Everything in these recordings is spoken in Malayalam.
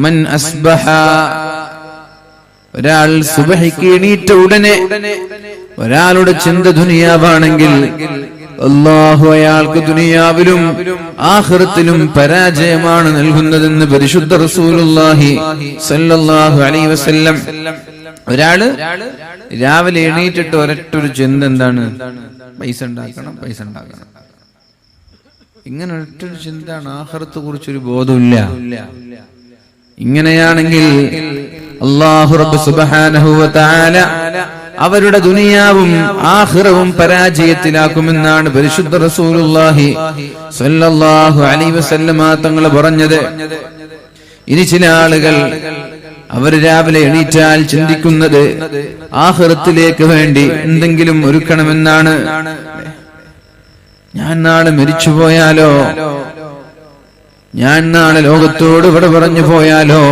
മൻ അസ്ബഹ, ഒരാൾ സുബഹിക്ക് എണീറ്റ ഉടനെ ഒരാളുടെ ചിന്ത ദുനിയാവാണെങ്കിൽ അല്ലാഹു അയാൾക്ക് ദുനിയാവിലും ആഖിറത്തിലും പരാജയമാണ് നൽകുന്നതെന്ന് പരിശുദ്ധ റസൂലുള്ളാഹി സ്വല്ലല്ലാഹു അലൈഹി വസല്ലം. ഒരാള് രാവിലെ എണീറ്റിട്ട് ഒരൊറ്റൊരു ചിന്ത എന്താണ്? പൈസ ഉണ്ടാക്കണം, പൈസ ഉണ്ടാക്കണം. ഇങ്ങനെ ഒരൊറ്റൊരു ചിന്തയാണ്. ആഖിറത്തെ കുറിച്ചൊരു ബോധമില്ല. ഇങ്ങനെയാണെങ്കിൽ അല്ലാഹു റബ്ബ് സുബ്ഹാനഹു വ തആല അവരുടെ ദുനിയാവും ആഖിറവും പരാജയത്തിലാക്കുമെന്നാണ് പരിശുദ്ധ റസൂലുള്ളാഹി സ്വല്ലല്ലാഹു അലൈഹി വസല്ലമ തങ്ങൾ പറഞ്ഞത്. ഇനി ചില ആളുകൾ അവർ രാവിലെ എണീറ്റാൽ ചിന്തിക്കുന്നത് ആഖിറത്തിലേക്ക് വേണ്ടി എന്തെങ്കിലും ഒരുക്കണമെന്നാണ്. ഞാൻ നാളെ മരിച്ചുപോയാലോ, ഞാൻ നാളെ ലോകത്തോട് ഇവിടെ പറഞ്ഞു പോയാലോ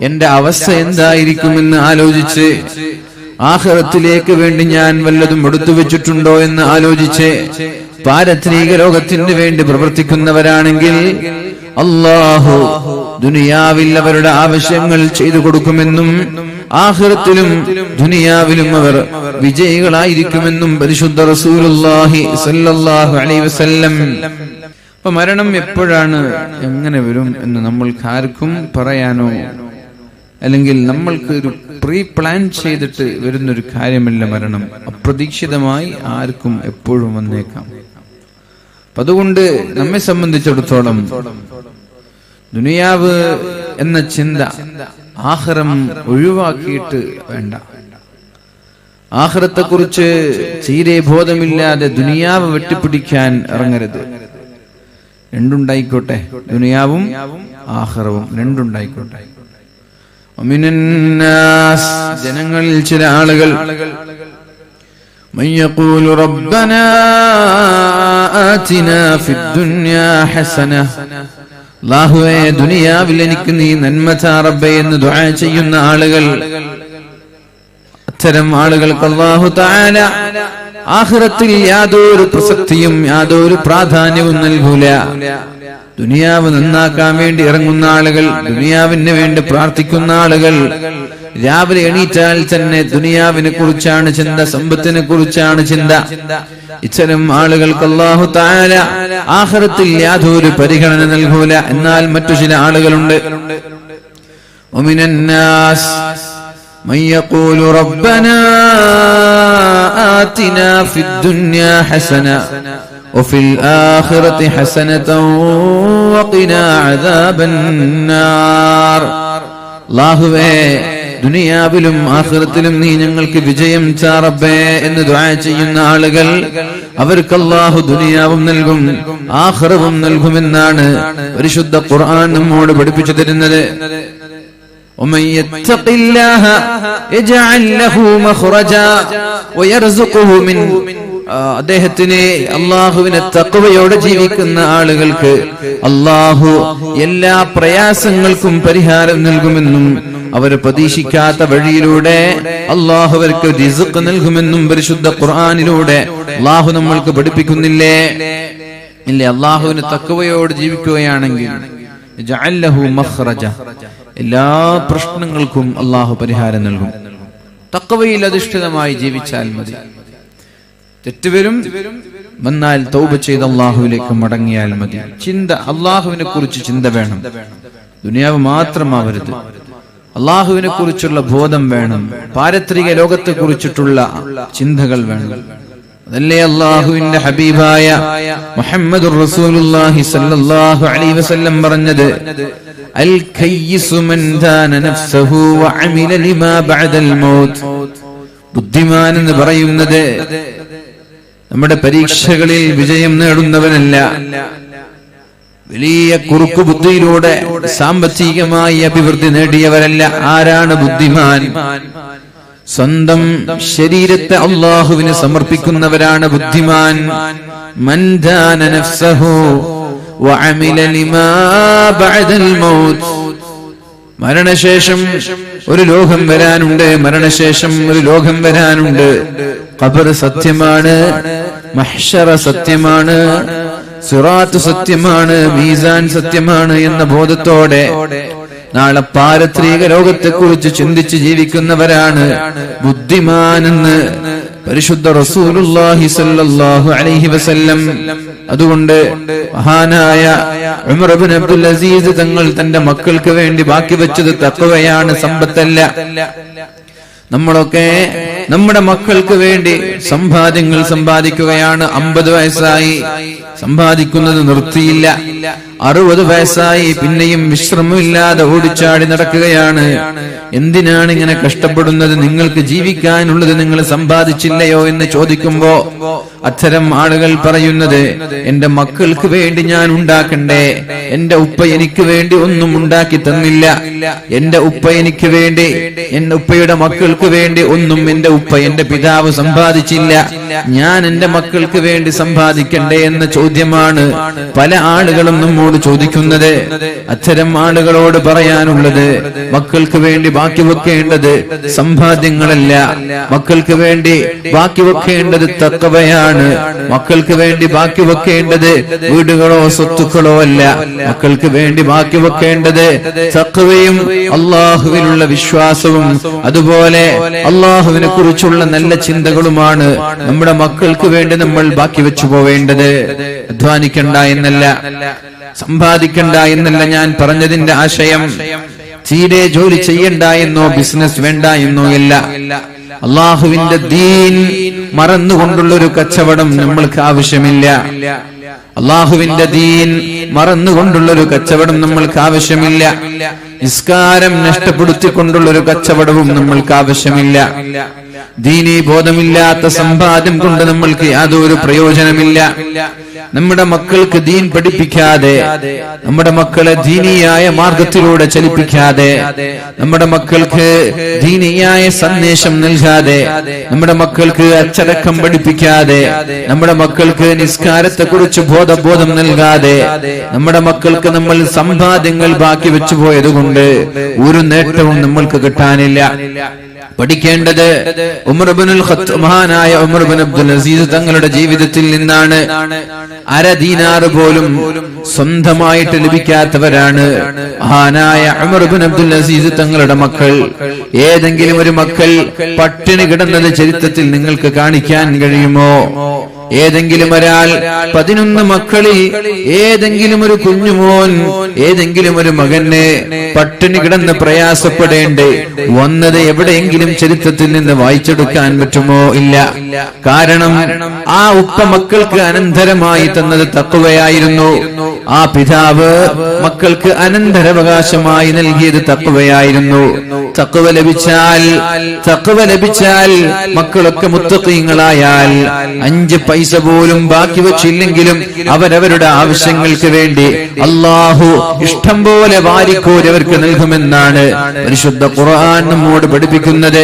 എന്റെ അവസ്ഥ എന്തായിരിക്കുമെന്ന് ആലോചിച്ച്, ആഖിറത്തിലേക്ക് വേണ്ടി ഞാൻ വല്ലതും എടുത്തു വെച്ചിട്ടുണ്ടോ എന്ന് ആലോചിച്ച് പാരത്രിക ലോകത്തിന് വേണ്ടി പ്രവർത്തിക്കുന്നവരാണെങ്കിൽ അല്ലാഹു ദുനിയാവിൽ അവരുടെ ആവശ്യങ്ങൾ ചെയ്തു കൊടുക്കുമെന്നും ആഖിറത്തിലും ദുനിയാവിലും അവർ വിജയികളായിരിക്കുമെന്നും പരിശുദ്ധ റസൂലുള്ളാഹി സ്വല്ലല്ലാഹു അലൈഹി വസല്ലം. അപ്പൊ മരണം എപ്പോഴാണ്, എങ്ങനെ വരും എന്ന് നമ്മൾക്ക് ആർക്കും പറയാനോ അല്ലെങ്കിൽ നമ്മൾക്ക് ഒരു പ്രീ പ്ലാൻ ചെയ്തിട്ട് വരുന്നൊരു കാര്യമല്ല മരണം. അപ്രതീക്ഷിതമായി ആർക്കും എപ്പോഴും വന്നേക്കാം. അതുകൊണ്ട് നമ്മെ സംബന്ധിച്ചിടത്തോളം ദുനിയാവ് എന്ന ചിന്ത ആഖിറം ഒഴിവാക്കിയിട്ട് വേണ്ട. ആഖിറത്തെ കുറിച്ച് തീരെ ബോധമില്ലാതെ ദുനിയാവ് വെട്ടിപ്പിടിക്കാൻ ഇറങ്ങരുത്. രണ്ടുണ്ടായിക്കോട്ടെ, ദുനിയാവും ആഖിറവും രണ്ടുണ്ടായിക്കോട്ടെ. ജനങ്ങളിൽ ചില ആളുകൾ മൻ യഖൂലു റബ്ബനാ ആതിനാ ഫിദ്ദുനിയാ ഹസന, അല്ലാഹുവേ ദുനിയാവിൽ എനിക്ക് നീ നന്മ താ റബ്ബേ എന്ന് ദുആ ചെയ്യുന്ന ആളുകൾ, അത്തരം ആളുകൾക്ക് അല്ലാഹു തആല ആഖിറത്തിൽ യാതൊരു പ്രസക്തിയും യാതൊരു പ്രാധാന്യവും നൽകൂല. ദുനിയാവ് നന്നാക്കാൻ വേണ്ടി ഇറങ്ങുന്ന ആളുകൾ, ദുനിയാവിന് വേണ്ടി പ്രാർത്ഥിക്കുന്ന ആളുകൾ രാവിലെ എണീറ്റാൽ തന്നെ ദുനിയാവിനെ കുറിച്ചാണ് ചിന്ത, സമ്പത്തിനെ കുറിച്ചാണ് ചിന്ത. ഇത്തരം ആളുകൾക്ക് അല്ലാഹു തആല ആഖിറത്തിൽ യാതൊരു പരിഗണന നൽകൂല. എന്നാൽ മറ്റു ചില ആളുകളുണ്ട്, വമിനൻ നാസ് മൻ യഖൂലു റബ്ബനാ ആതിനാ ഫിദ്ദുനിയാ ഹസന വഫിൽ ആഖിറതി ഹസനതൻ വഖിനാ അദാബന്നാർ. അല്ലാഹുവേ ദുനിയാവിലും ആഖിറത്തിലും നീ ഞങ്ങൾക്ക് വിജയം താ റബ്ബേ എന്ന് ദുആ ചെയ്യുന്ന ആളുകൾ, അവർക്ക് അല്ലാഹു ദുനിയാവും നൽകും ആഖിറവും നൽകുമെന്നാണ് പരിശുദ്ധ ഖുർആൻ നമ്മോട് പഠിപ്പിച്ചു തരുന്നത്. ومن يتق الله يجعل له مخرجا ويرزقه من, അദ്ദേഹത്തിന് അല്ലാഹുവിനെ തഖ്വയോടെ ജീവിക്കുന്ന ആളുകൾക്ക് അല്ലാഹു എല്ലാ പ്രയാസങ്ങൾക്കും പരിഹാരം നൽകുമെന്നും അവർ പ്രതീക്ഷിക്കാത്ത വഴിയിലൂടെ അല്ലാഹു അവർക്ക് റിസ്ക് നൽകുമെന്നും പരിശുദ്ധ ഖുർആനിലൂടെ അല്ലാഹു നമ്മൾക്ക് പഠിപ്പിക്കുന്നില്ലേ? ഇല്ലേ? അല്ലാഹുവിനെ തഖ്വയോടെ ജീവിക്കുകയാണെങ്കിൽ യജഅൽ ലഹു മഖ്റജ, എല്ലാ പ്രശ്നങ്ങൾക്കും അല്ലാഹു പരിഹാരം നൽകും. തഖ്വയിൽ അധിഷ്ഠിതമായി ജീവിച്ചാൽ മതി. തെറ്റുവരും വന്നാൽ തൗബ ചെയ്ത് അല്ലാഹുവിലേക്ക് മടങ്ങിയാൽ മതി. ചിന്ത അല്ലാഹുവിനെ കുറിച്ച് ചിന്ത വേണം. ദുനിയാവ് മാത്രമാവരുത്. അല്ലാഹുവിനെ കുറിച്ചുള്ള ബോധം വേണം. പാരത്രിക ലോകത്തെ കുറിച്ചിട്ടുള്ള ചിന്തകൾ വേണം. അതല്ലേ അല്ലാഹുവിന്റെ ഹബീബായ മുഹമ്മദുർ റസൂലുള്ളാഹി സ്വല്ലല്ലാഹു അലൈഹി വസല്ലം പറഞ്ഞത്, അൽ കയ്യിസു മൻ ദാന നഫ്സഹു വഅമില ലിമാ ബഅദൽ മൗത്ത്. ബുദ്ധിമാൻ എന്ന് പറയുന്നത് നമ്മുടെ പരീക്ഷകളിൽ വിജയം നേടുന്നവനല്ല, വലിയ കുറുക്കു ബുദ്ധിയിലൂടെ സാമ്പത്തികമായി അഭിവൃദ്ധി നേടിയവരല്ല. ആരാണ് ബുദ്ധിമാൻ? സ്വന്തം ശരീരത്തെ അല്ലാഹുവിന് സമർപ്പിക്കുന്നവരാണ് ബുദ്ധിമാൻ. മൻ ദാന നഫ്സഹു വഅമില ലിമാ ബഅദൽ മൗത്ത്. മരണശേഷം ഒരു ലോകം വരാനുണ്ട്, മരണശേഷം ഒരു ലോകം വരാനുണ്ട്. ഖബർ സത്യമാണ്, മഹ്ശറ സത്യമാണ്, സിറാത്ത് സത്യമാണ്, മീസാൻ സത്യമാണ് എന്ന ബോധത്തോടെ നാളെ പാരത്രിക ലോകത്തെക്കുറിച്ച് ചിന്തിച്ച് ജീവിക്കുന്നവരാണ് ബുദ്ധിമാനെന്ന് പരിശുദ്ധ റസൂലുള്ളാഹി സ്വല്ലല്ലാഹു അലൈഹി വസല്ലം. അതുകൊണ്ട് മഹാനായ ഉമർ ഇബ്നു അബ്ദുൽ അസീസ് തങ്ങൾ തന്റെ മക്കൾക്ക് വേണ്ടി ബാക്കി വെച്ചത് തഖ്വയാണ്, സമ്പത്തല്ല. നമ്മളൊക്കെ നമ്മുടെ മക്കൾക്ക് വേണ്ടി സമ്പാദ്യങ്ങൾ സമ്പാദിക്കുകയാണ്. 50 വയസ്സായി സമ്പാദിക്കുന്നത് നിർത്തിയില്ല, 60 വയസ്സായി പിന്നെയും വിശ്രമമില്ലാതെ ഓടിച്ചാടി നടക്കുകയാണ്. എന്തിനാണ് ഇങ്ങനെ കഷ്ടപ്പെടുന്നത്? നിങ്ങൾക്ക് ജീവിക്കാനുള്ളത് നിങ്ങൾ സമ്പാദിച്ചില്ലയോ എന്ന് ചോദിക്കുമ്പോ അത്തരം ആളുകൾ പറയുന്നത്, എന്റെ മക്കൾക്ക് വേണ്ടി ഞാൻ ഉണ്ടാക്കണ്ടേ? എന്റെ ഉപ്പ എനിക്ക് വേണ്ടി ഒന്നും ഉണ്ടാക്കി തന്നില്ല, എന്റെ ഉപ്പ എനിക്ക് വേണ്ടി, എന്റെ ഉപ്പയുടെ മക്കൾക്ക് വേണ്ടി ഒന്നും എന്റെ ഉപ്പ, എന്റെ പിതാവ് സമ്പാദിച്ചില്ല, ഞാൻ എന്റെ മക്കൾക്ക് വേണ്ടി സമ്പാദിക്കണ്ടേ എന്ന ചോദ്യമാണ് പല ആളുകളും നമ്മോട് ചോദിക്കുന്നത്. അത്തരം ആളുകളോട് പറയാനുള്ളത്, മക്കൾക്ക് വേണ്ടി ബാക്കി വെക്കേണ്ടത് സമ്പാദ്യങ്ങളല്ല, മക്കൾക്ക് വേണ്ടി ബാക്കി വെക്കേണ്ടത് തഖ്വയാണ്. മക്കൾക്ക് വേണ്ടി ബാക്കി വെക്കേണ്ടത് വീടുകളോ സ്വത്തുക്കളോ അല്ല, മക്കൾക്ക് വേണ്ടി ബാക്കി വെക്കേണ്ടത് തഖ്വയും അള്ളാഹുവിനുള്ള വിശ്വാസവും അതുപോലെ അള്ളാഹുവിനെ കുറിച്ചുള്ള നല്ല ചിന്തകളുമാണ് നമ്മുടെ മക്കൾക്ക് വേണ്ടി നമ്മൾ ബാക്കി വെച്ചു പോവേണ്ടത്. അധ്വാനിക്കണ്ട എന്നല്ല, സമ്പാദിക്കണ്ട എന്നല്ല ഞാൻ പറഞ്ഞതിന്റെ ആശയം. തീരെ ജോലി ചെയ്യണ്ട എന്നോ ബിസിനസ് വേണ്ട എന്നോ അല്ല. അള്ളാഹുവിന്റെ ദീൻ മറന്നുകൊണ്ടുള്ള ഒരു കച്ചവടം നമ്മൾക്ക് ആവശ്യമില്ല. അള്ളാഹുവിന്റെ ദീൻ മറന്നുകൊണ്ടുള്ള ഒരു കച്ചവടം നമ്മൾക്ക് ആവശ്യമില്ല. നിസ്കാരം നഷ്ടപ്പെടുത്തിക്കൊണ്ടുള്ള ഒരു കച്ചവടവും നമ്മൾക്ക് ആവശ്യമില്ല. ദീനീ ബോധമില്ലാത്ത സമ്പാദ്യം കൊണ്ട് നമ്മൾക്ക് യാതൊരു പ്രയോജനമില്ല. നമ്മുടെ മക്കൾക്ക് ദീൻ പഠിപ്പിക്കാതെ, നമ്മുടെ മക്കളെ ദീനിയായ മാർഗത്തിലൂടെ ചലിപ്പിക്കാതെ, നമ്മുടെ മക്കൾക്ക് ദീനിയായ സന്ദേശം നൽകാതെ, നമ്മുടെ മക്കൾക്ക് അച്ചടക്കം പഠിപ്പിക്കാതെ, നമ്മുടെ മക്കൾക്ക് നിസ്കാരത്തെ കുറിച്ച് ബോധം നൽകാതെ, നമ്മുടെ മക്കൾക്ക് നമ്മൾ സമ്പാദ്യങ്ങൾ ബാക്കി വെച്ചു പോയതുകൊണ്ട് ഒരു നേട്ടവും നമ്മൾക്ക് കിട്ടാനില്ല. പഠിക്കേണ്ടത് മഹാനായ ഉമർ ഇബ്നു അബ്ദുൽ അസീസ് തങ്ങളുടെ ജീവിതത്തിൽ നിന്നാണ്. 1/2 ദീനാർ പോലും സ്വന്തമായിട്ട് ലഭിക്കാത്തവരാണ് മഹാനായ ഉമർ ഇബ്നു അബ്ദുൽ അസീസ് തങ്ങളുടെ മക്കൾ. ഏതെങ്കിലും ഒരു മക്കൾ പട്ടിണി കിടന്നത് ചരിത്രത്തിൽ നിങ്ങൾക്ക് കാണിക്കാൻ കഴിയുമോ? ഏതെങ്കിലും ഒരാൾ 11 മക്കളിൽ ഏതെങ്കിലും ഒരു കുഞ്ഞുമോൻ, ഏതെങ്കിലും ഒരു മകന് പട്ടിണി കിടന്ന് പ്രയാസപ്പെടേണ്ടി വന്നത് എവിടെയെങ്കിലും ചരിത്രത്തിൽ നിന്ന് വായിച്ചെടുക്കാൻ പറ്റുമോ? ഇല്ല. കാരണം ആ ഉപ്പ മക്കൾക്ക് അനന്തരമായി തന്നത് തഖ്വയായിരുന്നു. ആ പിതാവ് മക്കൾക്ക് അനന്തരാവകാശമായി നൽകിയത് തഖ്വയായിരുന്നു. തഖ്വ ലഭിച്ചാൽ മക്കളൊക്കെ മുത്തഖീങ്ങളായാൽ 5 പൈസ പോലും ബാക്കി വെച്ചില്ലെങ്കിലും അവരവരുടെ ആവശ്യങ്ങൾക്ക് വേണ്ടി അള്ളാഹു ഇഷ്ടം പോലെ വാരിക്കോരി അവർക്ക് നൽകുമെന്നാണ് പരിശുദ്ധ ഖുർആൻ നമ്മോട് പഠിപ്പിക്കുന്നത്.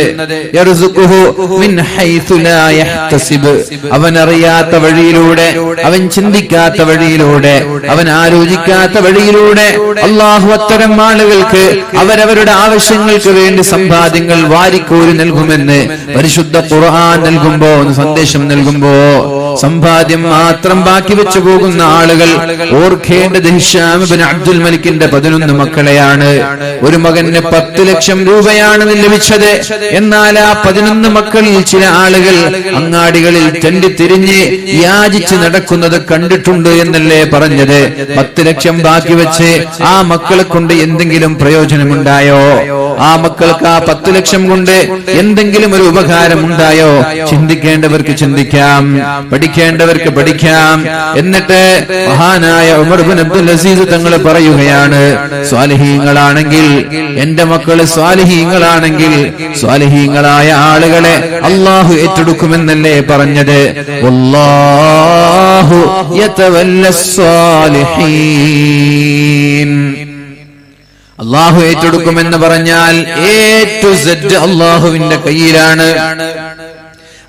അവൻ അറിയാത്ത വഴിയിലൂടെ, അവൻ ചിന്തിക്കാത്ത വഴിയിലൂടെ, അവൻ ആലോചിക്കാത്ത വഴിയിലൂടെ അള്ളാഹു അത്തരം ആളുകൾക്ക് അവരവരുടെ ആവശ്യങ്ങൾക്ക് വേണ്ടി സമ്പാദ്യങ്ങൾ വാരിക്കോരി നൽകുമെന്ന് പരിശുദ്ധ ഖുർആൻ നൽകുമ്പോ, സന്ദേശം നൽകുമ്പോ, സമ്പാദ്യം മാത്രം ബാക്കി വെച്ചു പോകുന്ന ആളുകൾ ഓർക്കേണ്ടത് ഹിശാം ഇബ്നു അബ്ദുൽ മലിക്കിന്റെ 11 മക്കളെയാണ്. ഒരു മകന് 10 ലക്ഷം രൂപയാണ് ലഭിച്ചത്. എന്നാൽ ആ 11 മക്കളിൽ ചില ആളുകൾ അങ്ങാടികളിൽ തെണ്ടിത്തിരിഞ്ഞ് യാചിച്ച് നടക്കുന്നത് കണ്ടിട്ടുണ്ട് എന്നല്ലേ പറഞ്ഞത്? 10 ലക്ഷം ബാക്കി വെച്ച് ആ മക്കളെ കൊണ്ട് എന്തെങ്കിലും പ്രയോജനമുണ്ടായോ? ആ മക്കൾക്ക് ആ 10 ലക്ഷം കൊണ്ട് എന്തെങ്കിലും ഒരു ഉപകാരം ഉണ്ടായോ? ചിന്തിക്കേണ്ടവർക്ക് ചിന്തിക്കാം, പഠിക്കേണ്ടവർക്ക് പഠിക്കാം. എന്നിട്ട് മഹാനായ ഉമർ ഇബ്നു അബ്ദുൽ അസീസ് തങ്ങൾ പറയുകയാണ്, സ്വാലിഹീങ്ങളാണെങ്കിൽ, എന്റെ മക്കള് സ്വാലിഹീങ്ങളാണെങ്കിൽ, സ്വാലിഹീങ്ങളായ ആളുകളെ അള്ളാഹു ഏറ്റെടുക്കുമെന്നല്ലേ പറഞ്ഞത്? വല്ലാഹു യതവല്ലസ് സ്വാലിഹീൻ. അള്ളാഹു ഏറ്റെടുക്കുമെന്ന് പറഞ്ഞാൽ A to Z അള്ളാഹുവിന്റെ കയ്യിലാണ്.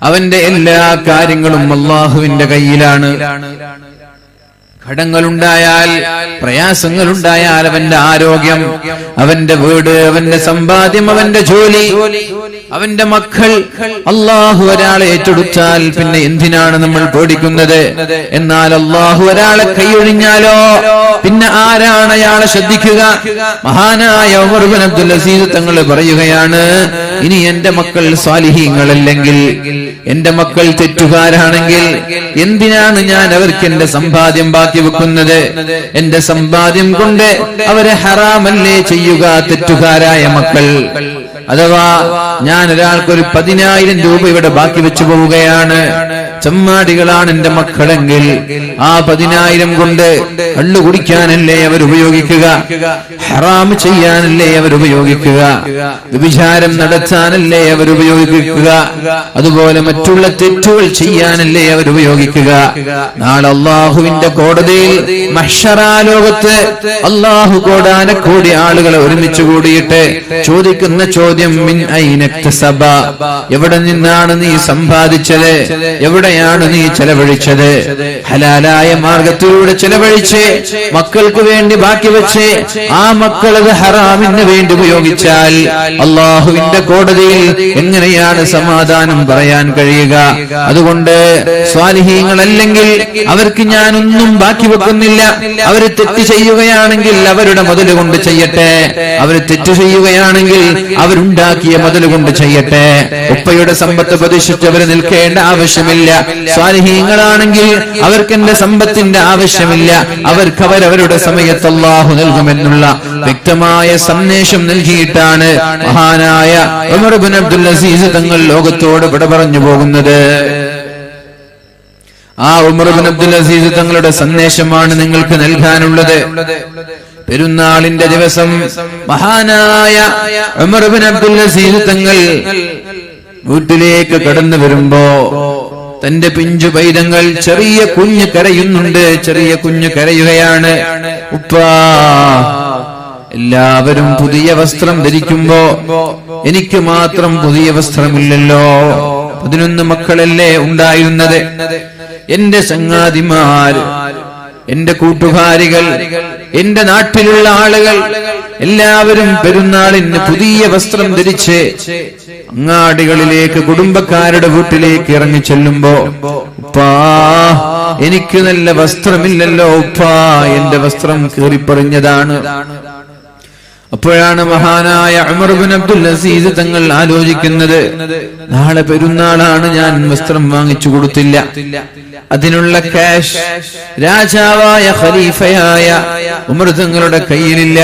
അവന്റെ എല്ലാ കാര്യങ്ങളും അള്ളാഹുവിന്റെ കയ്യിലാണ്. ഘടങ്ങളുണ്ടായാൽ, പ്രയാസങ്ങളുണ്ടായാൽ, അവന്റെ ആരോഗ്യം, അവന്റെ വീട്, അവന്റെ സമ്പാദ്യം, അവന്റെ ജോലി, അവന്റെ മക്കൾ അള്ളാഹു ഒരാളെ ഏറ്റെടുത്താൽ പിന്നെ എന്തിനാണ് നമ്മൾ പേടിക്കുന്നത്? എന്നാൽ അള്ളാഹു ഒരാളെ കൈയൊഴിഞ്ഞാലോ പിന്നെ ആരാണ് അയാളെ ശ്രദ്ധിക്കുക? മഹാനായ ഉമർ ഇബ്നു അബ്ദുൽ അസീസ് തങ്ങൾ പറയുകയാണ്, ഇനി എന്റെ മക്കൾ സ്വാലിഹീങ്ങളല്ലെങ്കിൽ, എന്റെ മക്കൾ തെറ്റുകാരാണെങ്കിൽ എന്തിനാണ് ഞാൻ അവർക്ക് എന്റെ സമ്പാദ്യം ബാക്കി വെക്കുന്നത്? എന്റെ സമ്പാദ്യം കൊണ്ട് അവരെ ഹറാമല്ലേ ചെയ്യുക തെറ്റുകാരായ മക്കൾ? അഥവാ ഞാൻ ഒരാൾക്കൊരു 10,000 രൂപ ഇവിടെ ബാക്കി വെച്ചു പോവുകയാണ്, ചമ്മാടികളാണ് എന്റെ മക്കളെങ്കിൽ ആ 10,000 കൊണ്ട് കള്ളു കുടിക്കാനല്ലേ അവർ ഉപയോഗിക്കുക, ഹറാം ചെയ്യാനല്ലേ അവർ ഉപയോഗിക്കുക, വ്യഭിചാരം നടത്താനല്ലേ അവർ ഉപയോഗിക്കുക, അതുപോലെ മറ്റുള്ള തെറ്റുകൾ ചെയ്യാനല്ലേ അവർ ഉപയോഗിക്കുക. നാളെ അള്ളാഹുവിന്റെ കോടതിയിൽ മഹ്ശറാ ലോകത്ത് അള്ളാഹു കോടാനക്കോടി ആളുകളെ ഒരുമിച്ച് കൂടിയിട്ട് ചോദിക്കുന്ന ചോദ്യം, മിൻ ഐന ഇക്തസബ, എവിടെ നിന്നാണ് നീ സമ്പാദിച്ചത്? എവിടെയാണ് നീ ചെലവഴിച്ചത്? ഹലാലായ മാർഗത്തിലൂടെ ചെലവഴിച്ച് മക്കൾക്ക് വേണ്ടി ബാക്കി വെച്ച് ആ മക്കൾ അത് ഹറാമിന് വേണ്ടി ഉപയോഗിച്ചാൽ അള്ളാഹുവിന്റെ കോടതിയിൽ എങ്ങനെയാണ് സമാധാനം പറയാൻ കഴിയുക? അതുകൊണ്ട് സ്വാലിഹീങ്ങളല്ലെങ്കിൽ അവർക്ക് ഞാനൊന്നും ബാക്കി വെക്കുന്നില്ല. അവർ തെറ്റ് ചെയ്യുകയാണെങ്കിൽ അവരുടെ മുതൽ കൊണ്ട് ചെയ്യട്ടെ, അവർ തെറ്റ് ചെയ്യുകയാണെങ്കിൽ അവരുണ്ടാക്കിയ മുതൽ കൊണ്ട് ചെയ്യട്ടെ. ഉപ്പയുടെ സമ്പത്ത് പ്രതീക്ഷിച്ചവർ നിൽക്കേണ്ട ആവശ്യമില്ല. സ്വാലിഹീങ്ങളാണെങ്കിൽ അവർക്ക് എന്റെ സമ്പത്തിന്റെ ആവശ്യമില്ല, അവർക്ക് അവരവരുടെ സമയത്ത് അല്ലാഹു നൽകുമെന്നുള്ള വ്യക്തമായ സന്ദേശം നൽകിയിട്ടാണ് മഹാനായ ഉമർ ഇബ്നു അബ്ദുൽ അസീസ് തങ്ങൾ ലോകത്തോട് വിട പറഞ്ഞു പോകുന്നത്. ആ ഉമർ ഇബ്നു അബ്ദുൽ അസീസ് തങ്ങളുടെ സന്ദേശമാണ് നിങ്ങൾക്ക് നൽകാനുള്ളത്. പെരുന്നാളിന്റെ ദിവസം മഹാനായ ഉമർ ഇബ്നു അബ്ദുൽ അസീസ് തങ്ങൾ വീട്ടിലേക്ക് കടന്നു വരുമ്പോ തന്റെ പിഞ്ചു പൈതങ്ങൾ ചെറിയ കുഞ്ഞ് കരയുന്നുണ്ട്. ചെറിയ കുഞ്ഞ് കരയുകയാണ്. ഉപ്പാ, എല്ലാവരും പുതിയ വസ്ത്രം ധരിക്കുമ്പോ എനിക്ക് മാത്രം പുതിയ വസ്ത്രമില്ലല്ലോ. 11 മക്കളല്ലേ ഉണ്ടായിരുന്നത്. എന്റെ ചങ്ങാതിമാർ, എന്റെ കൂട്ടുകാരികൾ, എന്റെ നാട്ടിലുള്ള ആളുകൾ എല്ലാവരും പെരുന്നാളിന് പുതിയ വസ്ത്രം ധരിച്ച് അങ്ങാടികളിലേക്ക് കുടുംബക്കാരുടെ വീട്ടിലേക്ക് ഇറങ്ങി ചെല്ലുമ്പോ, ഉപ്പാ എനിക്ക് നല്ല വസ്ത്രമില്ലല്ലോ ഉപ്പാ, എന്റെ വസ്ത്രം കീറിപ്പറിഞ്ഞതാണ്. അപ്പോഴാണ് മഹാനായ ഉമർ ഇബ്നു അബ്ദുൽ അസീസ് തങ്ങൾ ആലോചിക്കുന്നത്, നാളെ പെരുന്നാളാണ്, ഞാൻ വസ്ത്രം വാങ്ങിച്ചു കൊടുത്തില്ല. അതിനുള്ള ക്യാഷ് രാജാവായ ഖലീഫയായ ഉമർ തങ്ങളുടെ കയ്യിലില്ല.